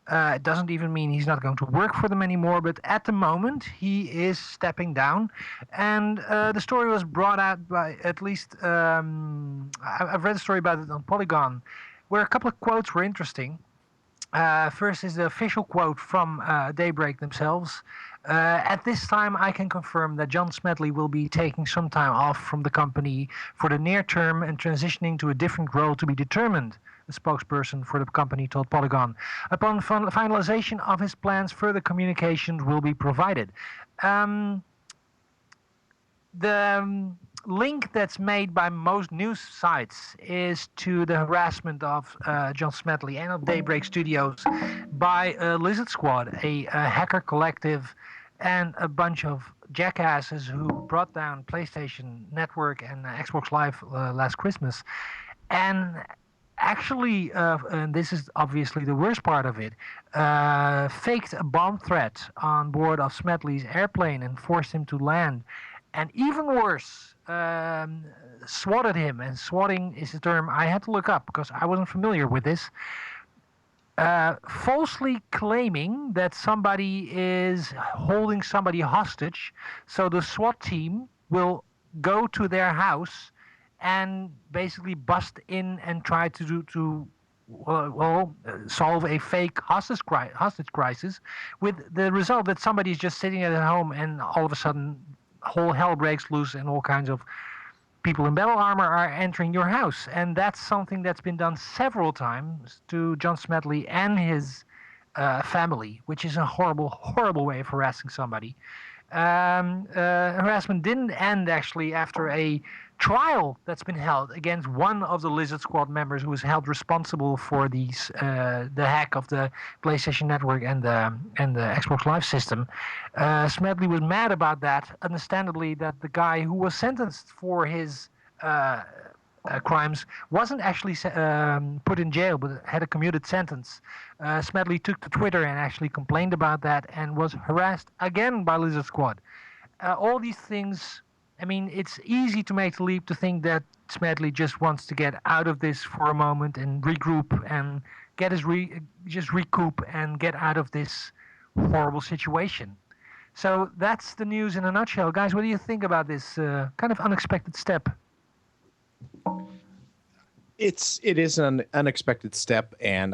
It doesn't even mean he's not going to work for them anymore, but at the moment he is stepping down. And the story was brought out by at least, I've read a story about it on Polygon, where a couple of quotes were interesting. First is the official quote from Daybreak themselves. At this time, I can confirm that John Smedley will be taking some time off from the company for the near term and transitioning to a different role to be determined, the spokesperson for the company told Polygon. Upon finalization of his plans, further communications will be provided. The link that's made by most news sites is to the harassment of John Smedley and of Daybreak Studios by Lizard Squad, a hacker collective and a bunch of jackasses who brought down PlayStation Network and Xbox Live last Christmas. And actually, and this is obviously the worst part of it, faked a bomb threat on board of Smedley's airplane and forced him to land. And even worse, swatted him. And swatting is a term I had to look up because I wasn't familiar with this. Falsely claiming that somebody is holding somebody hostage. So the SWAT team will go to their house and basically bust in and try to solve a fake hostage crisis, with the result that somebody is just sitting at home and all of a sudden whole hell breaks loose and all kinds of people in battle armor are entering your house. And that's something that's been done several times to John Smedley and his family, which is a horrible, horrible way of harassing somebody. Harassment didn't end actually after a trial that's been held against one of the Lizard Squad members who was held responsible for the hack of the PlayStation Network and the Xbox Live system. Smedley was mad about that, understandably, that the guy who was sentenced for his crimes wasn't actually put in jail, but had a commuted sentence. Smedley took to Twitter and actually complained about that and was harassed again by Lizard Squad. All these things, I mean, it's easy to make the leap to think that Smedley just wants to get out of this for a moment and regroup and get just recoup and get out of this horrible situation. So that's the news in a nutshell. Guys, what do you think about this kind of unexpected step? It is an unexpected step, and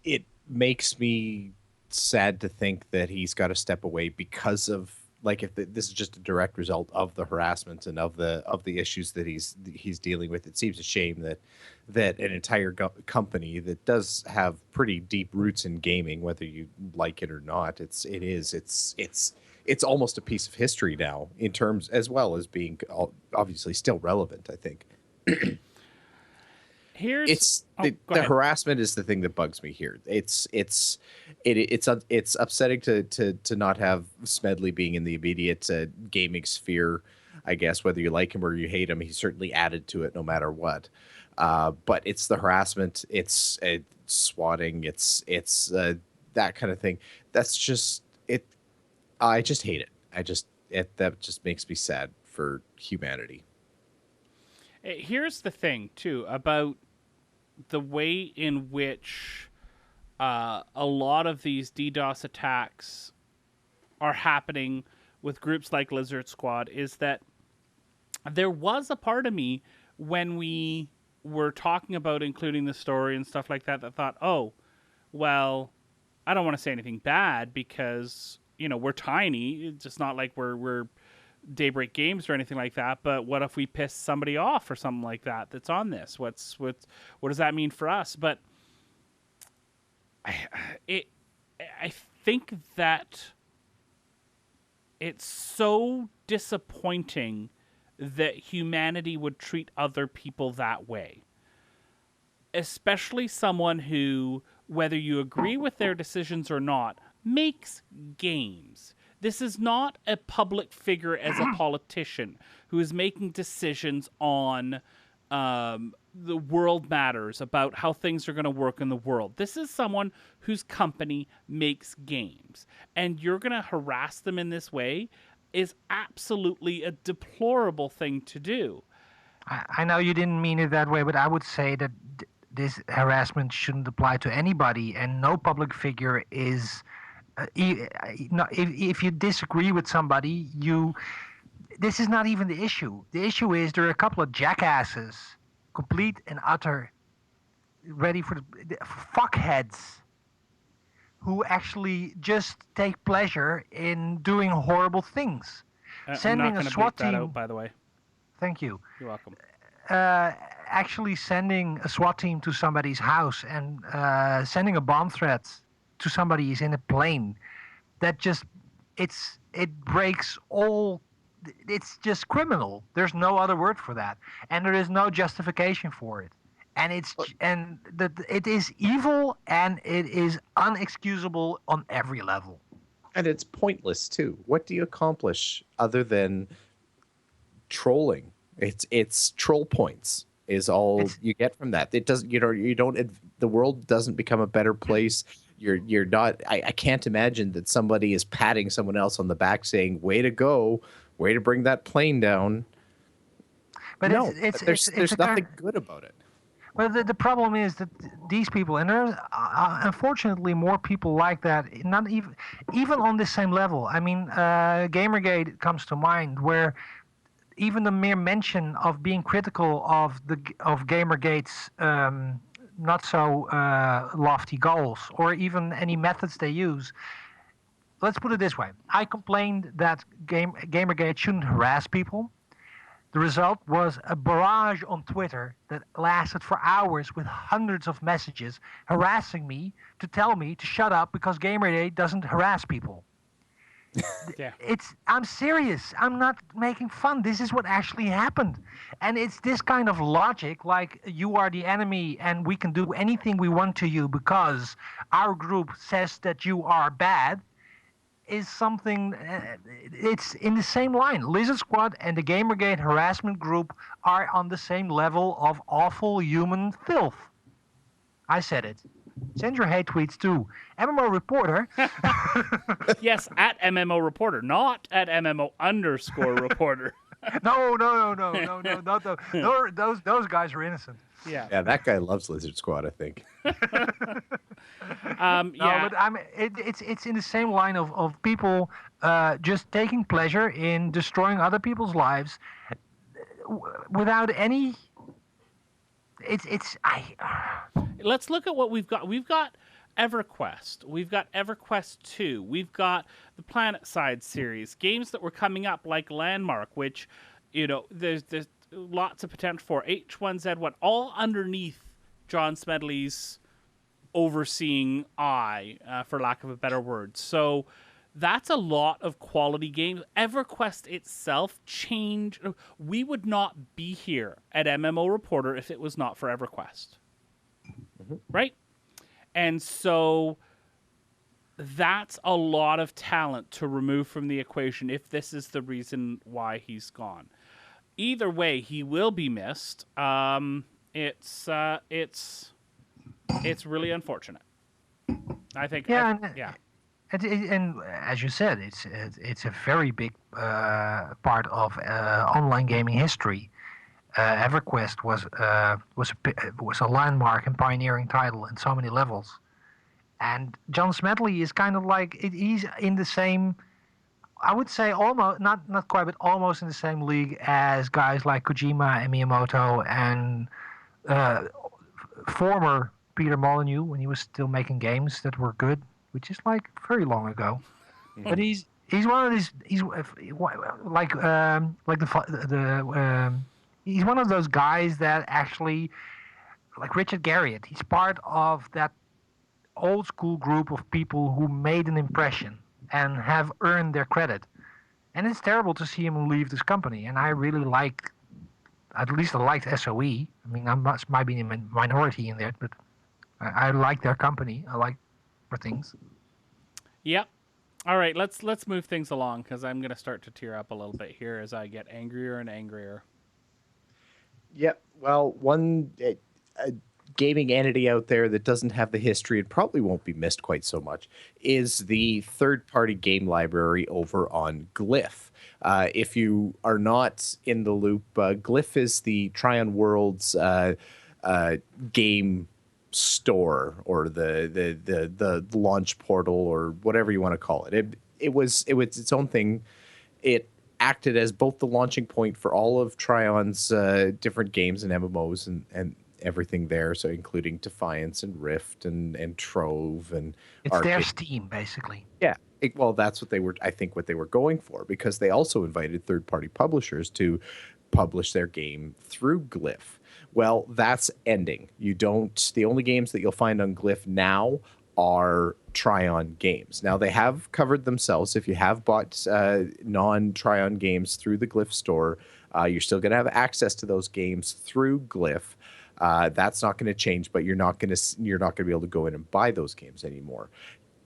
it makes me sad to think that he's got to step away because of, like, if this is just a direct result of the harassment and of the issues that he's dealing with. It seems a shame that an entire company that does have pretty deep roots in gaming, whether you like it or not, it's almost a piece of history now, in terms, as well as being obviously still relevant, I think. The harassment is the thing that bugs me here. It's upsetting to not have Smedley being in the immediate gaming sphere. I guess whether you like him or you hate him, he's certainly added to it no matter what. But it's the harassment, it's swatting, it's that kind of thing. That's just it. I just hate it. That just makes me sad for humanity. Here's the thing too about the way in which a lot of these DDoS attacks are happening with groups like Lizard Squad is that there was a part of me when we were talking about including the story and stuff like that thought, oh, well, I don't want to say anything bad because, we're tiny. It's just not like we're Daybreak Games or anything like that, but what if we piss somebody off or something like that that's on this? What does that mean for us? But I think that it's so disappointing that humanity would treat other people that way. Especially someone who, whether you agree with their decisions or not, makes games. This is not a public figure as a politician who is making decisions on the world matters, about how things are going to work in the world. This is someone whose company makes games. And you're going to harass them in this way is absolutely a deplorable thing to do. I know you didn't mean it that way, but I would say that this harassment shouldn't apply to anybody, and no public figure is... if you disagree with somebody, this is not even the issue. The issue is there are a couple of jackasses, complete and utter, ready for the fuckheads, who actually just take pleasure in doing horrible things. Sending a SWAT team. Out, by the way. Thank you. You're welcome. Actually sending a SWAT team to somebody's house and sending a bomb threat to somebody who's in a plane, that just it breaks all. It's just criminal. There's no other word for that, and there is no justification for it. And it is evil, and it is unexcusable on every level. And it's pointless too. What do you accomplish other than trolling? It's troll points is all you get from that. It doesn't. You don't. The world doesn't become a better place. You're not. I can't imagine that somebody is patting someone else on the back saying, "Way to go, way to bring that plane down." But no, there's nothing good about it. Well, the problem is that these people, and there's unfortunately more people like that, not even on the same level. I mean, Gamergate comes to mind, where even the mere mention of being critical of Gamergate's not so lofty goals, or even any methods they use. Let's put it this way. I complained that Gamergate shouldn't harass people. The result was a barrage on Twitter that lasted for hours with hundreds of messages harassing me to tell me to shut up because Gamergate doesn't harass people. Yeah. I'm serious. I'm not making fun. This is what actually happened. And it's this kind of logic, like you are the enemy and we can do anything we want to you because our group says that you are bad, is something, it's in the same line. Lizard Squad and the Gamergate harassment group are on the same level of awful human filth. I said it. Send your hate tweets to MMO Reporter. Yes, at MMO Reporter, not at MMO_reporter. No, not those guys are innocent. Yeah. Yeah, that guy loves Lizard Squad, I think. No, Yeah. but it's in the same line of people just taking pleasure in destroying other people's lives without any. Let's look at what we've got. We've got EverQuest. We've got EverQuest 2. We've got the PlanetSide series. Games that were coming up like Landmark, which, there's lots of potential for. H1Z1, all underneath John Smedley's overseeing eye, for lack of a better word. So that's a lot of quality games. EverQuest itself changed. We would not be here at MMO Reporter if it was not for EverQuest. Mm-hmm. Right? And so that's a lot of talent to remove from the equation if this is the reason why he's gone. Either way, he will be missed. It's really unfortunate. I think. Yeah. And as you said, it's a very big part of online gaming history. EverQuest was a landmark and pioneering title in so many levels, and John Smedley is kind of like he's in the same. I would say almost not quite, but almost in the same league as guys like Kojima and Miyamoto and former Peter Molyneux when he was still making games that were good, which is like very long ago. Mm-hmm. But he's one of these. He's like he's one of those guys that actually, like Richard Garriott, he's part of that old school group of people who made an impression and have earned their credit. And it's terrible to see him leave this company. And I really liked SOE. I mean, I might be in a minority in there, but I like their company. I like their things. Yep. All right, let's move things along because I'm going to start to tear up a little bit here as I get angrier and angrier. Yep. Well, one gaming entity out there that doesn't have the history and probably won't be missed quite so much is the third-party game library over on Glyph. If you are not in the loop, Glyph is the Trion World's game store or the launch portal or whatever you want to call it. It was its own thing. It acted as both the launching point for all of Trion's different games and MMOs and everything there, so including Defiance and Rift and Trove and it's Arcade. Their Steam, basically. Yeah. Well, that's what they were. I think what they were going for, because they also invited third-party publishers to publish their game through Glyph. Well, that's ending. The only games that you'll find on Glyph now are Trion games. Now, they have covered themselves. If you have bought non-Trion games through the Glyph store, you're still going to have access to those games through Glyph. That's not going to change, but you're not going to be able to go in and buy those games anymore.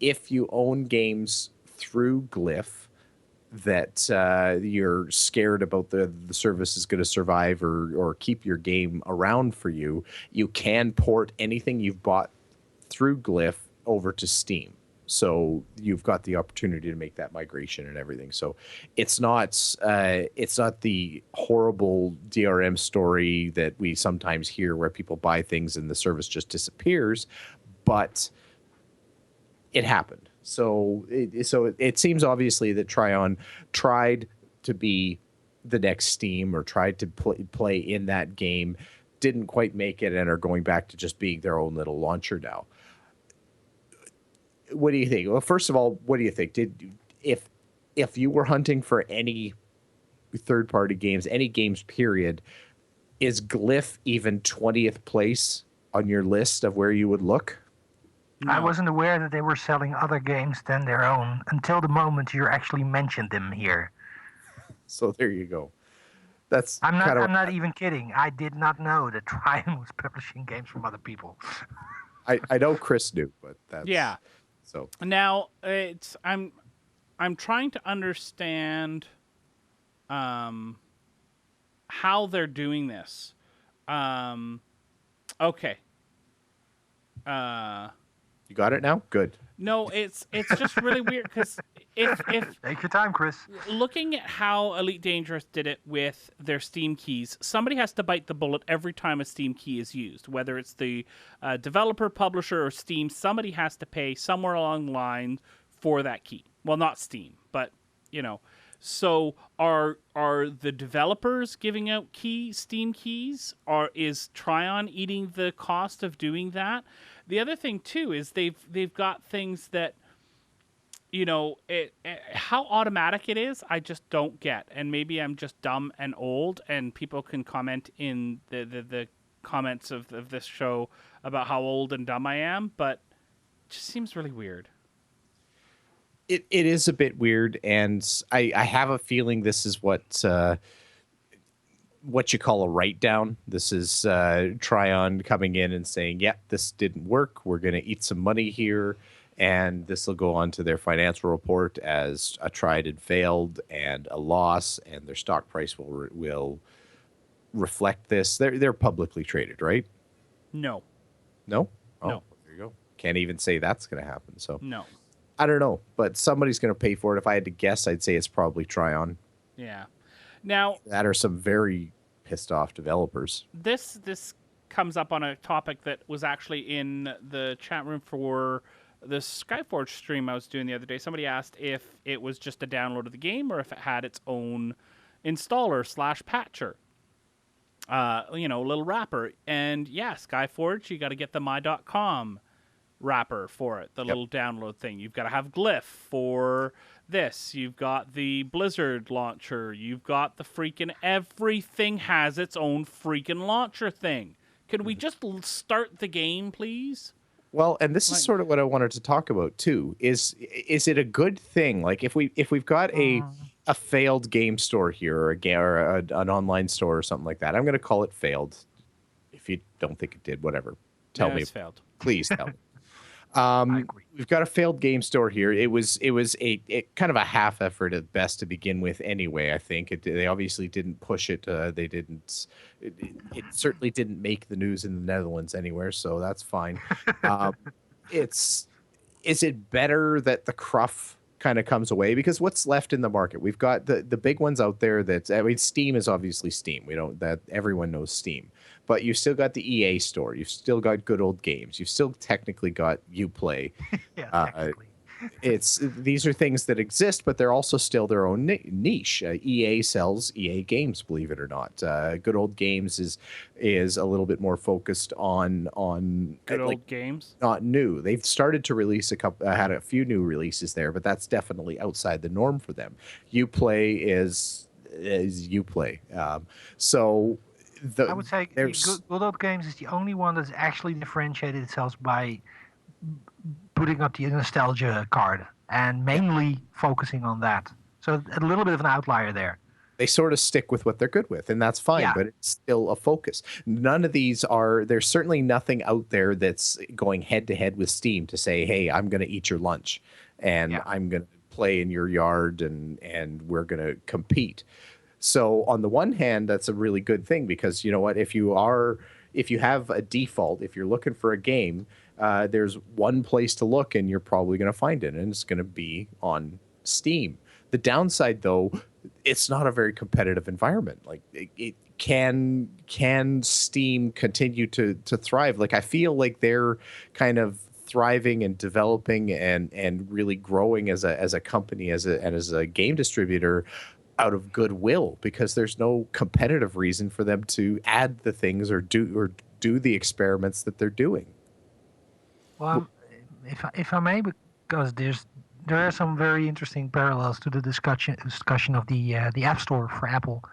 If you own games through Glyph that you're scared about the service is going to survive or keep your game around for you, you can port anything you've bought through Glyph over to Steam. So you've got the opportunity to make that migration and everything. So it's not the horrible DRM story that we sometimes hear where people buy things and the service just disappears, but it happened. So it seems obviously that Trion tried to be the next Steam or tried to play in that game, didn't quite make it, and are going back to just being their own little launcher now. What do you think? Well, first of all, what do you think? If you were hunting for any third-party games, any games period, is Glyph even 20th place on your list of where you would look? I No. wasn't aware that they were selling other games than their own until the moment you actually mentioned them here. So there you go. That's I'm kind of. not even kidding. I did not know that Trion was publishing games from other people. I know Chris knew, but that's Yeah. so. Now I'm trying to understand how they're doing this. Okay. You got it now? Good. No, it's just really weird because if Take your time, Chris. looking at how Elite Dangerous did it with their Steam keys, somebody has to bite the bullet every time a Steam key is used, whether it's the developer, publisher, or Steam. Somebody has to pay somewhere along the line for that key. Well, not Steam, but So are the developers giving out Steam keys? Is Trion eating the cost of doing that? The other thing too is they've got things that how automatic it is, I just don't get. And maybe I'm just dumb and old, and people can comment in the comments of this show about how old and dumb I am, but it just seems really weird. It is a bit weird, and I have a feeling this is what you call a write down. This is Trion coming in and saying, "Yep, this didn't work. We're going to eat some money here." And this will go on to their financial report as a tried and failed and a loss, and their stock price will reflect this. They're publicly traded, right? No. No? Oh, No. there you go. Can't even say that's going to happen. So No. I don't know, but somebody's going to pay for it. If I had to guess, I'd say it's probably Trion. Yeah. Now, That are some very pissed off developers. this comes up on a topic that was actually in the chat room for the Skyforge stream I was doing the other day. Somebody asked if it was just a download of the game or if it had its own installer / patcher. Little wrapper. And yeah, Skyforge, you got to get the my.com wrapper for it, the little download thing. You've got to have Glyph for this. You've got the Blizzard launcher. You've got the freaking everything has its own freaking launcher thing. Could we just start the game, please? Well, and this is sort of what I wanted to talk about too. Is it a good thing? Like if we've got a failed game store here, or an online store or something like that. I'm going to call it failed. If you don't think it did, whatever, tell me. It's failed. Please tell me. I agree. We've got a failed game store here. It was a kind of a half effort at best to begin with. Anyway, I think they obviously didn't push it. They didn't. It certainly didn't make the news in the Netherlands anywhere, so that's fine. Is it better that the cruff kind of comes away? Because what's left in the market? We've got the big ones out there. Steam is obviously Steam. Everyone knows Steam. But you've still got the EA store. You've still got Good Old Games. You've still technically got Uplay. Yeah, technically. These are things that exist, but they're also still their own niche. EA sells EA games, believe it or not. Good Old Games is a little bit more focused on Good old games. not new. They've started to release had a few new releases there, but that's definitely outside the norm for them. Uplay is Uplay. I would say Good Old Games is the only one that's actually differentiated itself by putting up the nostalgia card and mainly focusing on that. So a little bit of an outlier there. They sort of stick with what they're good with, and that's fine, but it's still a focus. None of these there's certainly nothing out there that's going head to head with Steam to say, hey, I'm going to eat your lunch and I'm going to play in your yard and we're going to compete. So on the one hand, that's a really good thing because you know what, if you have a default, if you're looking for a game, there's one place to look and you're probably going to find it, and it's going to be on Steam. The downside, though, it's not a very competitive environment. Like can Steam continue to thrive? Like I feel like they're kind of thriving and developing and really growing as a company, as a game distributor, out of goodwill, because there's no competitive reason for them to add the things or do the experiments that they're doing. Well, if I may, because there are some very interesting parallels to the discussion of the App Store for Apple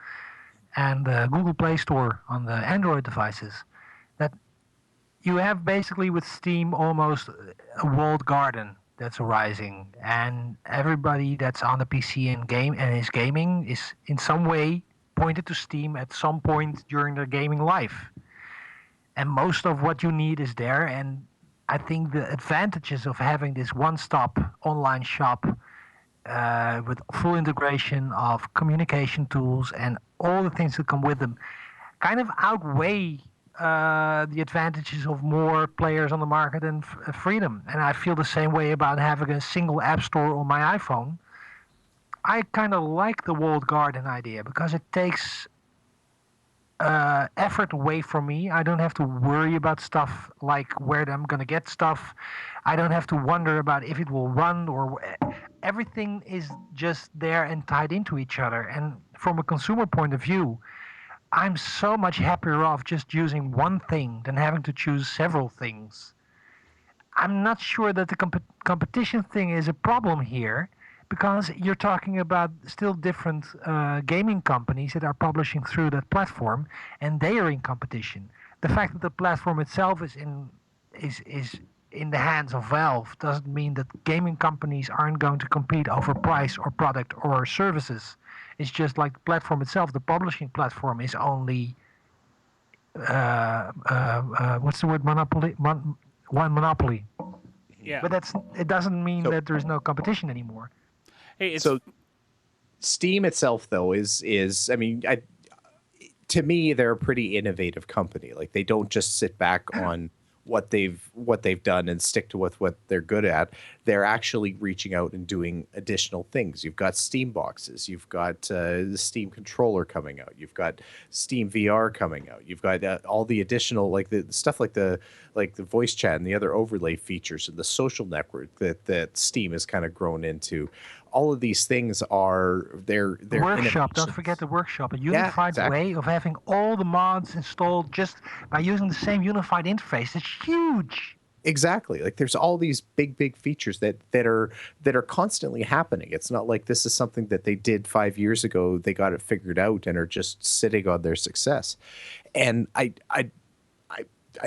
and the Google Play Store on the Android devices. That you have basically with Steam almost a walled garden that's arising, and everybody that's on the PC and is gaming is in some way pointed to Steam at some point during their gaming life. And most of what you need is there. And I think the advantages of having this one-stop online shop with full integration of communication tools and all the things that come with them kind of outweigh the advantages of more players on the market and freedom. And I feel the same way about having a single app store on my iPhone. I kind of like the walled garden idea because it takes effort away from me. I don't have to worry about stuff like where I'm going to get stuff. I don't have to wonder about if it will run or everything is just there and tied into each other. And from a consumer point of view, I'm so much happier off just using one thing than having to choose several things. I'm not sure that the competition thing is a problem here because you're talking about still different gaming companies that are publishing through that platform, and they are in competition. The fact that the platform itself is in the hands of Valve doesn't mean that gaming companies aren't going to compete over price or product or services. It's just like the platform itself, the publishing platform is only what's the word, monopoly, one monopoly. Yeah. But it doesn't mean that there's no competition anymore. Hey, So Steam itself, though, is I mean, to me, they're a pretty innovative company. Like they don't just sit back on what they've done and stick to what they're good at. They're actually reaching out and doing additional things. You've got Steam boxes, you've got the Steam controller coming out, you've got Steam VR coming out, you've got all the additional like the stuff like the voice chat and the other overlay features and the social network that Steam has kind of grown into. All of these things are their workshop. Don't forget the workshop, a unified way of having all the mods installed just by using the same unified interface. It's huge. Exactly. Like there's all these big features that are constantly happening. It's not like this is something that they did 5 years ago. They got it figured out and are just sitting on their success. And I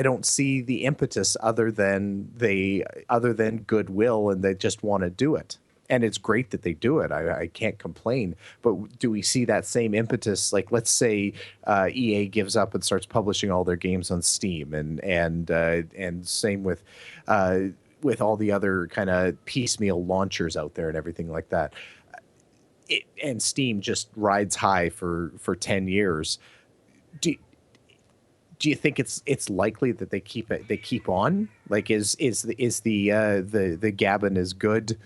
don't see the impetus other than goodwill, and they just want to do it. And it's great that they do it. I can't complain. But do we see that same impetus? Like, let's say EA gives up and starts publishing all their games on Steam, and same with all the other kind of piecemeal launchers out there and everything like that. And Steam just rides high for 10 years. Do you think it's likely that they keep on? Like, is the Gavin is good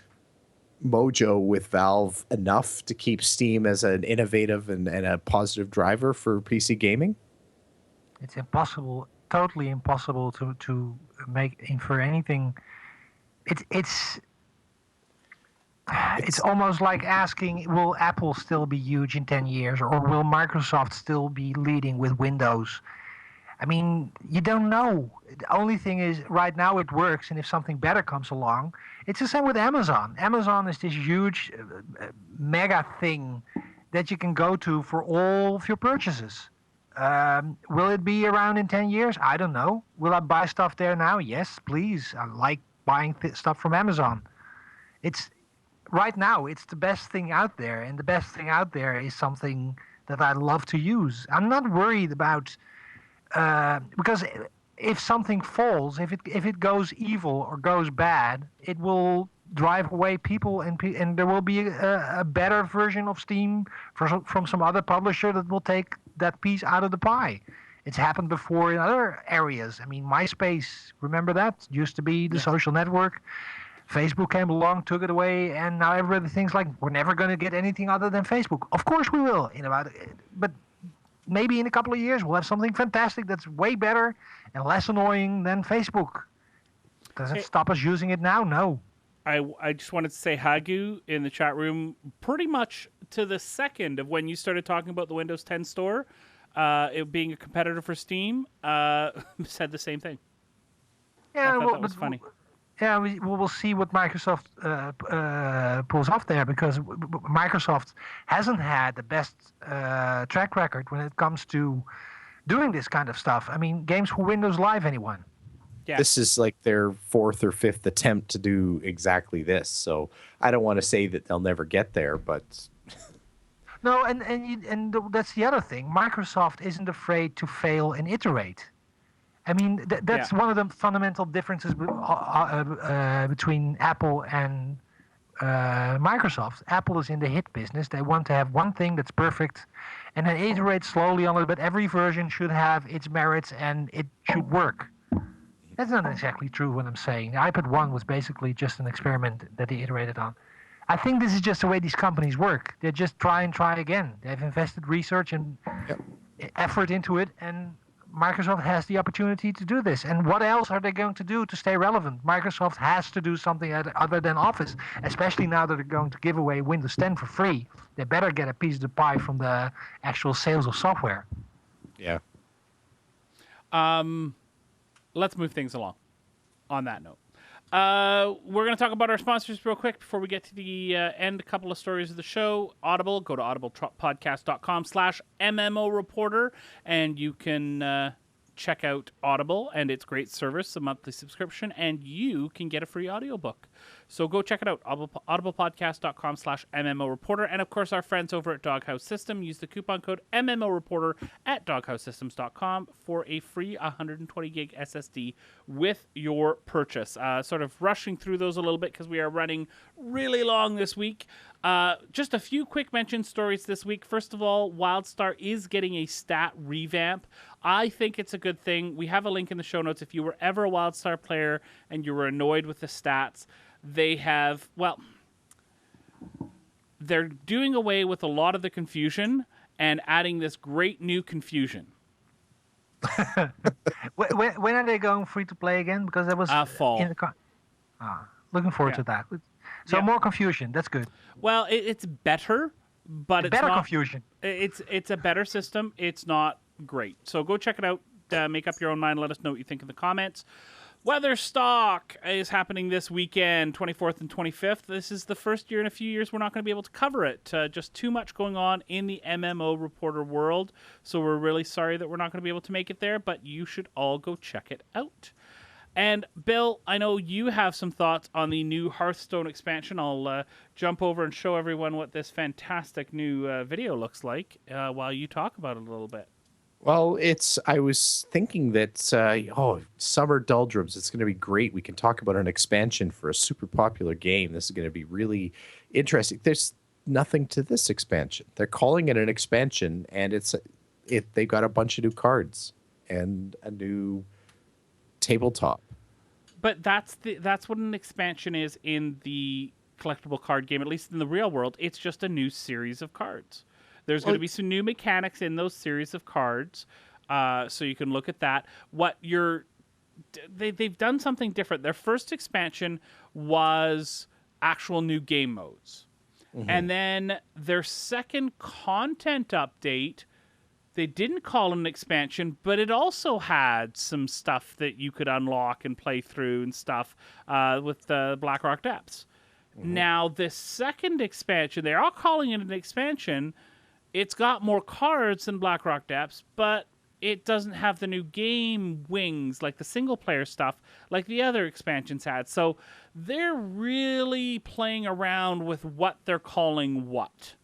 mojo with Valve enough to keep Steam as an innovative and a positive driver for PC gaming? It's impossible, totally impossible to infer anything. It's almost like asking, will Apple still be huge in 10 years, or will Microsoft still be leading with Windows? I mean, you don't know. The only thing is, right now it works, and if something better comes along, it's the same with Amazon. Amazon is this huge, mega thing that you can go to for all of your purchases. Will it be around in 10 years? I don't know. Will I buy stuff there now? Yes, please. I like buying stuff from Amazon. Right now, it's the best thing out there, and the best thing out there is something that I love to use. I'm not worried about... because if something falls, if it goes evil or goes bad, it will drive away people, and there will be a better version of Steam from some other publisher that will take that piece out of the pie. It's happened before in other areas. I mean, MySpace, remember that? Used to be the social network. Facebook came along, took it away, and now everybody thinks like, we're never going to get anything other than Facebook. Of course we will, but maybe in a couple of years we'll have something fantastic that's way better and less annoying than Facebook. Does it stop us using it now? No. I just wanted to say Hagu in the chat room, pretty much to the second of when you started talking about the Windows 10 store, it being a competitor for Steam, said the same thing. Yeah, that was funny. Yeah, we'll see what Microsoft pulls off there, because Microsoft hasn't had the best track record when it comes to doing this kind of stuff. I mean, games for Windows Live, anyone? Yeah. This is like their fourth or fifth attempt to do exactly this. So I don't want to say that they'll never get there, but No, that's the other thing. Microsoft isn't afraid to fail and iterate. I mean, that's one of the fundamental differences between Apple and Microsoft. Apple is in the hit business. They want to have one thing that's perfect and then iterate slowly on it, but every version should have its merits and it should work. That's not exactly true what I'm saying. The iPad 1 was basically just an experiment that they iterated on. I think this is just the way these companies work. They just try and try again. They've invested research and effort into it, and Microsoft has the opportunity to do this. And what else are they going to do to stay relevant? Microsoft has to do something other than Office, especially now that they're going to give away Windows 10 for free. They better get a piece of the pie from the actual sales of software. Yeah. Let's move things along on that note. We're going to talk about our sponsors real quick before we get to the end. A couple of stories of the show. Audible, go to audiblepodcast.com/MMO Reporter, and you can check out Audible and its great service, a monthly subscription, and you can get a free audiobook. So go check it out, audiblepodcast.com/MMO Reporter. And of course, our friends over at Doghouse System, use the coupon code MMO Reporter at doghousesystems.com for a free 120 gig SSD with your purchase. Sort of rushing through those a little bit because we are running really long this week. Just a few quick mention stories this week. First of all, Wildstar is getting a stat revamp. I think it's a good thing. We have a link in the show notes. If you were ever a Wildstar player and you were annoyed with the stats, they have, well, they're doing away with a lot of the confusion and adding this great new confusion. When are they going free to play again? Because that was fall. In the looking forward to that. So more confusion. That's good. Well, it's better, but it's better not confusion. It's a better system. It's not great. So go check it out. Make up your own mind. Let us know what you think in the comments. Weatherstock is happening this weekend, 24th and 25th. This is the first year in a few years we're not going to be able to cover it. Just too much going on in the MMO Reporter world. So we're really sorry that we're not going to be able to make it there, but you should all go check it out. And Bill, I know you have some thoughts on the new Hearthstone expansion. I'll jump over and show everyone what this fantastic new video looks like while you talk about it a little bit. Well, I was thinking that, Summer Doldrums, it's going to be great. We can talk about an expansion for a super popular game. This is going to be really interesting. There's nothing to this expansion. They're calling it an expansion, and they've got a bunch of new cards and a new tabletop. But that's what an expansion is in the collectible card game, at least in the real world. It's just a new series of cards. There's going to be some new mechanics in those series of cards, so you can look at that. They've done something different. Their first expansion was actual new game modes. Mm-hmm. And then their second content update, they didn't call it an expansion, but it also had some stuff that you could unlock and play through and stuff with the Blackrock Depths. Mm-hmm. Now, this second expansion, they're all calling it an expansion. It's got more cards than Blackrock Depths, but it doesn't have the new game wings, like the single-player stuff, like the other expansions had. So they're really playing around with what they're calling what.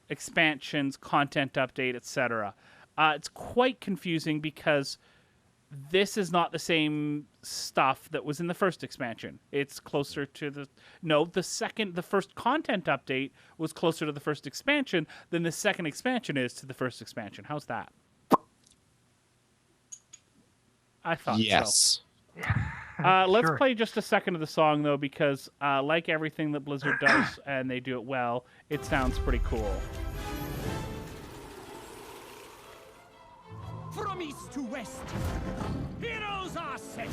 Expansions, content update, etc. It's quite confusing because this is not the same stuff that was in the first expansion. It's closer to the first content update was closer to the first expansion than the second expansion is to the first expansion. How's that? I thought yes. So. Let's play just a second of the song, though, because like everything that Blizzard does, and they do it well, it sounds pretty cool. From east to west, heroes are set,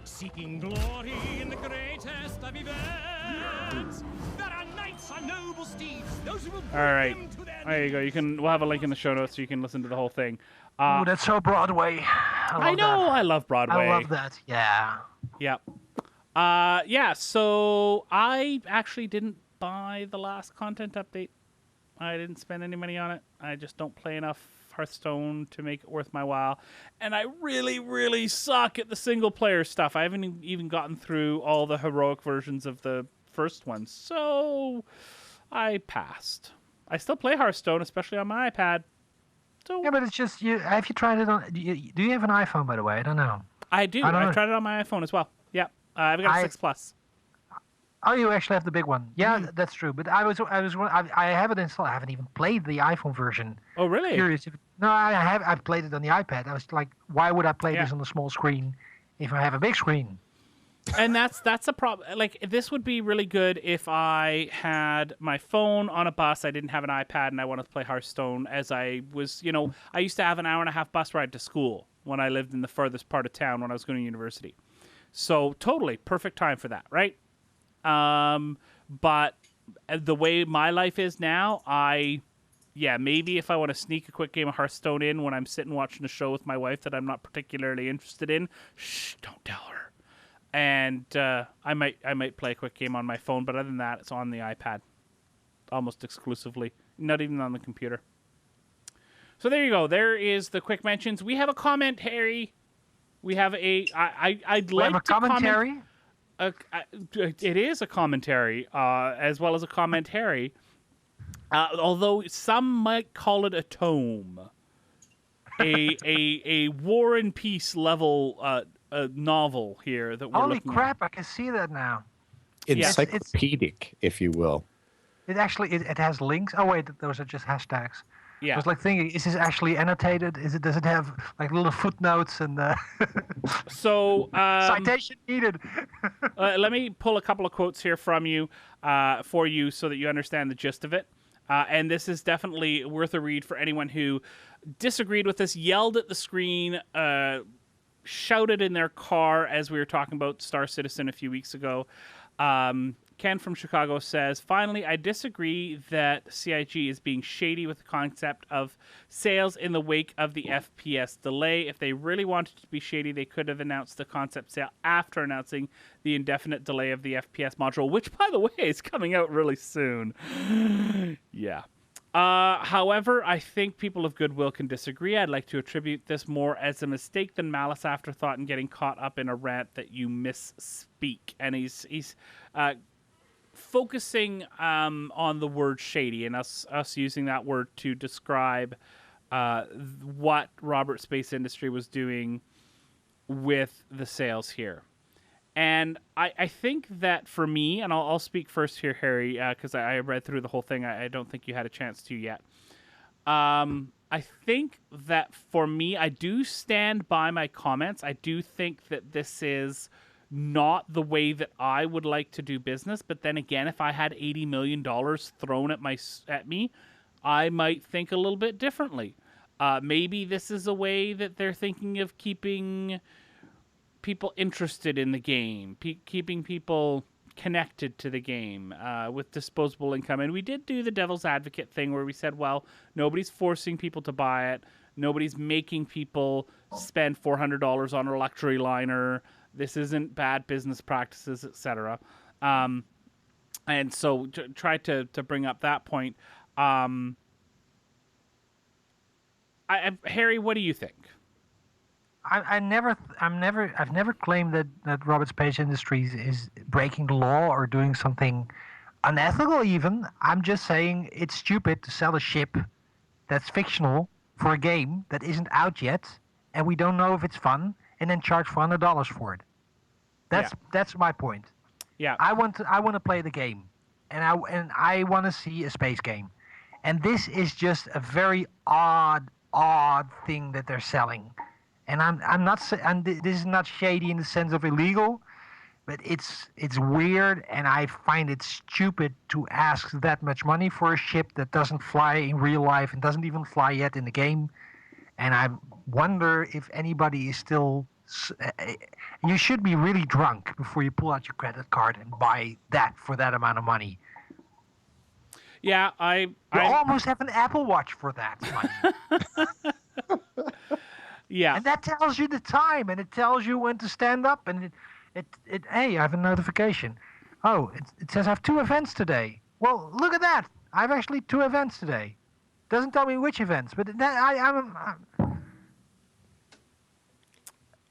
seeking glory in the greatest of events. There are knights on noble steeds, those who will bring All right, them to their there you go. We'll have a link in the show notes so you can listen to the whole thing. Oh, that's so Broadway. I know. That. I love Broadway. I love that. Yeah. Yep. So I actually didn't buy the last content update. I didn't spend any money on it. I just don't play enough Hearthstone to make it worth my while. And I really, really suck at the single-player stuff. I haven't even gotten through all the heroic versions of the first one, so I passed. I still play Hearthstone, especially on my iPad. So Yeah, but it's just you. Have you tried it on? Do you have an iPhone, by the way? I don't know. I do. I've tried it on my iPhone as well. Yeah, I've got a 6 Plus. Oh, you actually have the big one. Yeah, that's true. But I have it installed. I haven't even played the iPhone version. Oh, really? Curious if no, I've played it on the iPad. I was like, why would I play this on the small screen if I have a big screen? And that's a problem. Like, this would be really good if I had my phone on a bus. I didn't have an iPad, and I wanted to play Hearthstone. As I was, I used to have an hour-and-a-half bus ride to school when I lived in the furthest part of town when I was going to university. So totally perfect time for that, right? But the way my life is now, maybe if I want to sneak a quick game of Hearthstone in when I'm sitting watching a show with my wife that I'm not particularly interested in, don't tell her. And I might play a quick game on my phone, but other than that, it's on the iPad, almost exclusively, not even on the computer. So there you go. There is the quick mentions. We have a comment, Harry. We have I'd like to commentary. Comment. It is a commentary, as well as a commentary. Although some might call it a tome, a War and Peace level novel here that we're looking crap! I can see that now. Encyclopedic, if you will. It actually it has links. Oh wait, those are just hashtags. Yeah. I was like thinking, is this actually annotated? Does it have like little footnotes and So citation needed? Let me pull a couple of quotes here from you for you so that you understand the gist of it. And this is definitely worth a read for anyone who disagreed with us, yelled at the screen, shouted in their car as we were talking about Star Citizen a few weeks ago. Ken from Chicago says, finally, I disagree that CIG is being shady with the concept of sales in the wake of the FPS delay. If they really wanted to be shady, they could have announced the concept sale after announcing the indefinite delay of the FPS module, which, by the way, is coming out really soon. Yeah. However, I think people of goodwill can disagree. I'd like to attribute this more as a mistake than malice aforethought and getting caught up in a rant that you misspeak. And he's focusing on the word shady and us using that word to describe what Robert Space Industry was doing with the sales here. And I think that for me, and I'll speak first here, Harry, because I read through the whole thing. I don't think you had a chance to yet. I think that for me, I do stand by my comments. I do think that this is not the way that I would like to do business. But then again, if I had $80 million thrown at me, I might think a little bit differently. Maybe this is a way that they're thinking of keeping people interested in the game, keeping people connected to the game with disposable income. And we did do the devil's advocate thing where we said, well, nobody's forcing people to buy it. Nobody's making people spend $400 on a luxury liner. This isn't bad business practices, etc. And so try to bring up that point. Harry, what do you think? I've never claimed that Robert Space Industries is breaking the law or doing something unethical even. I'm just saying it's stupid to sell a ship that's fictional for a game that isn't out yet and we don't know if it's fun and then charge $400 for it. That's my point. Yeah. I want to play the game and I want to see a space game. And this is just a very odd thing that they're selling. And I'm not, and this is not shady in the sense of illegal, but it's weird, and I find it stupid to ask that much money for a ship that doesn't fly in real life and doesn't even fly yet in the game. And I wonder if anybody is still. You should be really drunk before you pull out your credit card and buy that for that amount of money. Yeah, I almost have an Apple Watch for that money. Yeah. And that tells you the time, and it tells you when to stand up, and it hey, I have a notification. Oh, it says I have 2 events today. Well, look at that. I have actually 2 events today. Doesn't tell me which events, but I'm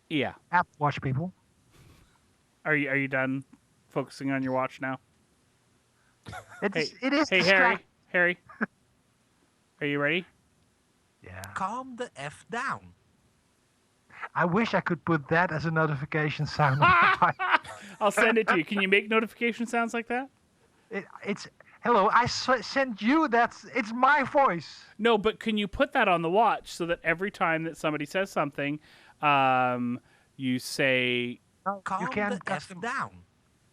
Yeah. Apple Watch people. Are you done focusing on your watch now? It is. Hey, Harry. Are you ready? Yeah. Calm the F down. I wish I could put that as a notification sound. On my I'll send it to you. Can you make notification sounds like that? it's hello. I sent you that. It's my voice. No, but can you put that on the watch so that every time that somebody says something, you say Calm you can't the F down.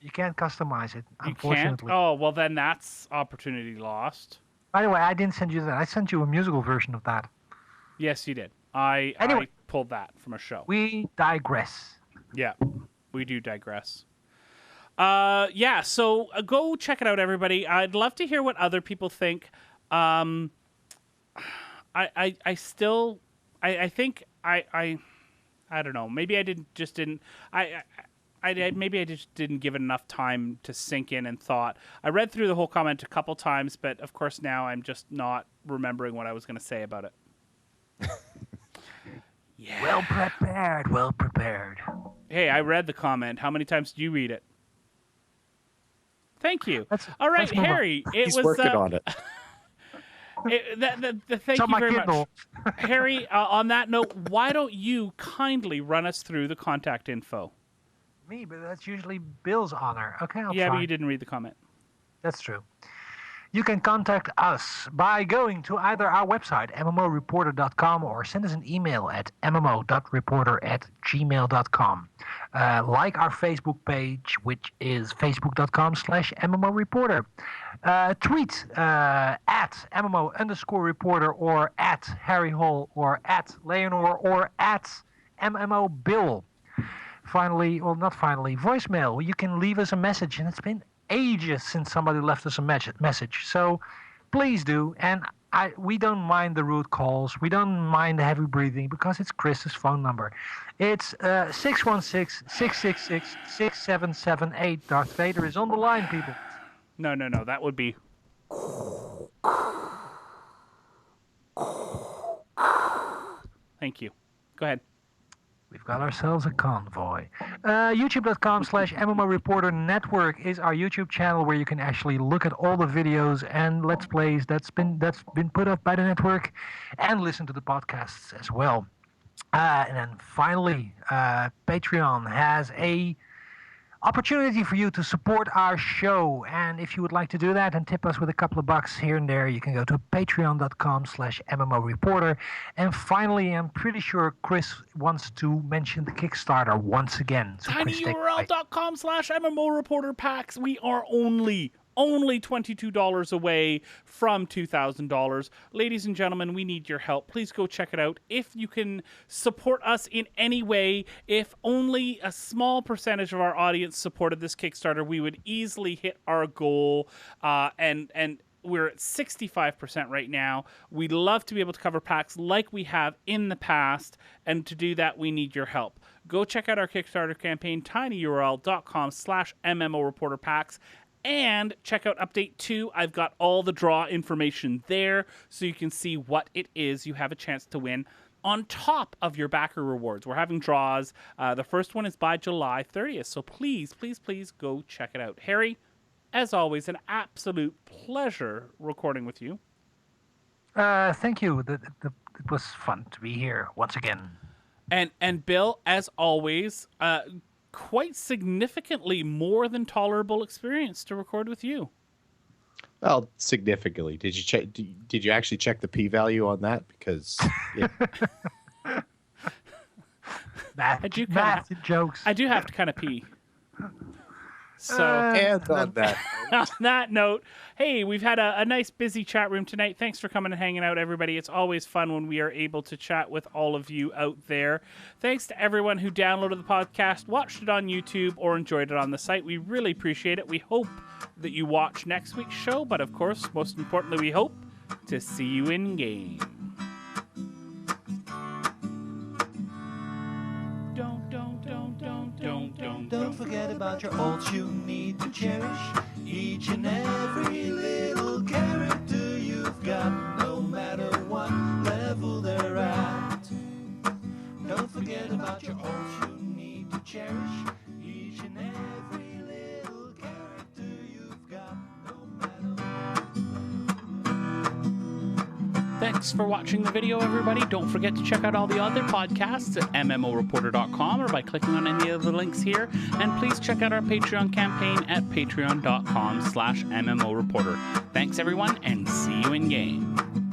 You can't customize it. you can't? Unfortunately. Oh, well then that's opportunity lost. By the way, I didn't send you that. I sent you a musical version of that. Yes, you did. I Anyway. pulled that from a show. We digress. Yeah, we do digress. Yeah, so go check it out, everybody. I'd love to hear what other people think. I think I don't know. Maybe I just didn't give it enough time to sink in and thought. I read through the whole comment a couple times, but of course now I'm just not remembering what I was going to say about it. Yeah. Well prepared. Well prepared. Hey, I read the comment. How many times did you read it? Thank you. All right, let's move on. Harry. It He's was working on it. thank on you my very Kindle. much, Harry. On that note, why don't you kindly run us through the contact info? Me, but that's usually Bill's honor. Okay, I'll Yeah, try. but you didn't read the comment. That's true. You can contact us by going to either our website, MMOreporter.com, or send us an email at mmo.reporter@gmail.com. Like our Facebook page, which is facebook.com/MMOReporter. Tweet at MMO_reporter or at Harry Hall or at Leonor or at MMO Bill. Finally, well, not finally, voicemail. You can leave us a message, and it's been ages since somebody left us a message. So please do. And we don't mind the rude calls. We don't mind the heavy breathing because it's Chris's phone number. It's 616-666-6778. Darth Vader is on the line, people. No. That would be. Thank you. Go ahead. We've got ourselves a convoy. YouTube.com/MMO Reporter Network is our YouTube channel where you can actually look at all the videos and Let's Plays that's been put up by the network and listen to the podcasts as well. And then finally, Patreon has a opportunity for you to support our show. And if you would like to do that and tip us with a couple of bucks here and there, you can go to patreon.com/MMO Reporter. And finally, I'm pretty sure Chris wants to mention the Kickstarter once again. So Chris, take it away. tinyurl.com/MMO Reporter packs. We are only $22 away from $2,000. Ladies and gentlemen, we need your help. Please go check it out. If you can support us in any way, if only a small percentage of our audience supported this Kickstarter, we would easily hit our goal. And we're at 65% right now. We'd love to be able to cover packs like we have in the past. And to do that, we need your help. Go check out our Kickstarter campaign, tinyurl.com/MMO Reporter packs. And check out Update 2. I've got all the draw information there so you can see what it is you have a chance to win on top of your backer rewards. We're having draws. The first one is by July 30th. So please go check it out. Harry, as always, an absolute pleasure recording with you. Thank you. It was fun to be here once again. And Bill, as always, quite significantly more than tolerable experience to record with you. Well, significantly. Did you check? Did you actually check the p-value on that? Because Math jokes. I do have to kind of pee. So and on that. on that note, hey, we've had a nice busy chat room tonight. Thanks for coming and hanging out, everybody. It's always fun when we are able to chat with all of you out there. Thanks to everyone who downloaded the podcast, watched it on YouTube, or enjoyed it on the site. We really appreciate it. We hope that you watch next week's show, but of course, most importantly, we hope to see you in game. Don't forget about your ults you need to cherish. Each and every little character you've got, no matter Thanks for watching the video, everybody. Don't forget to check out all the other podcasts at MMOReporter.com or by clicking on any of the links here. And please check out our Patreon campaign at patreon.com/MMOReporter. Thanks, everyone, and see you in game.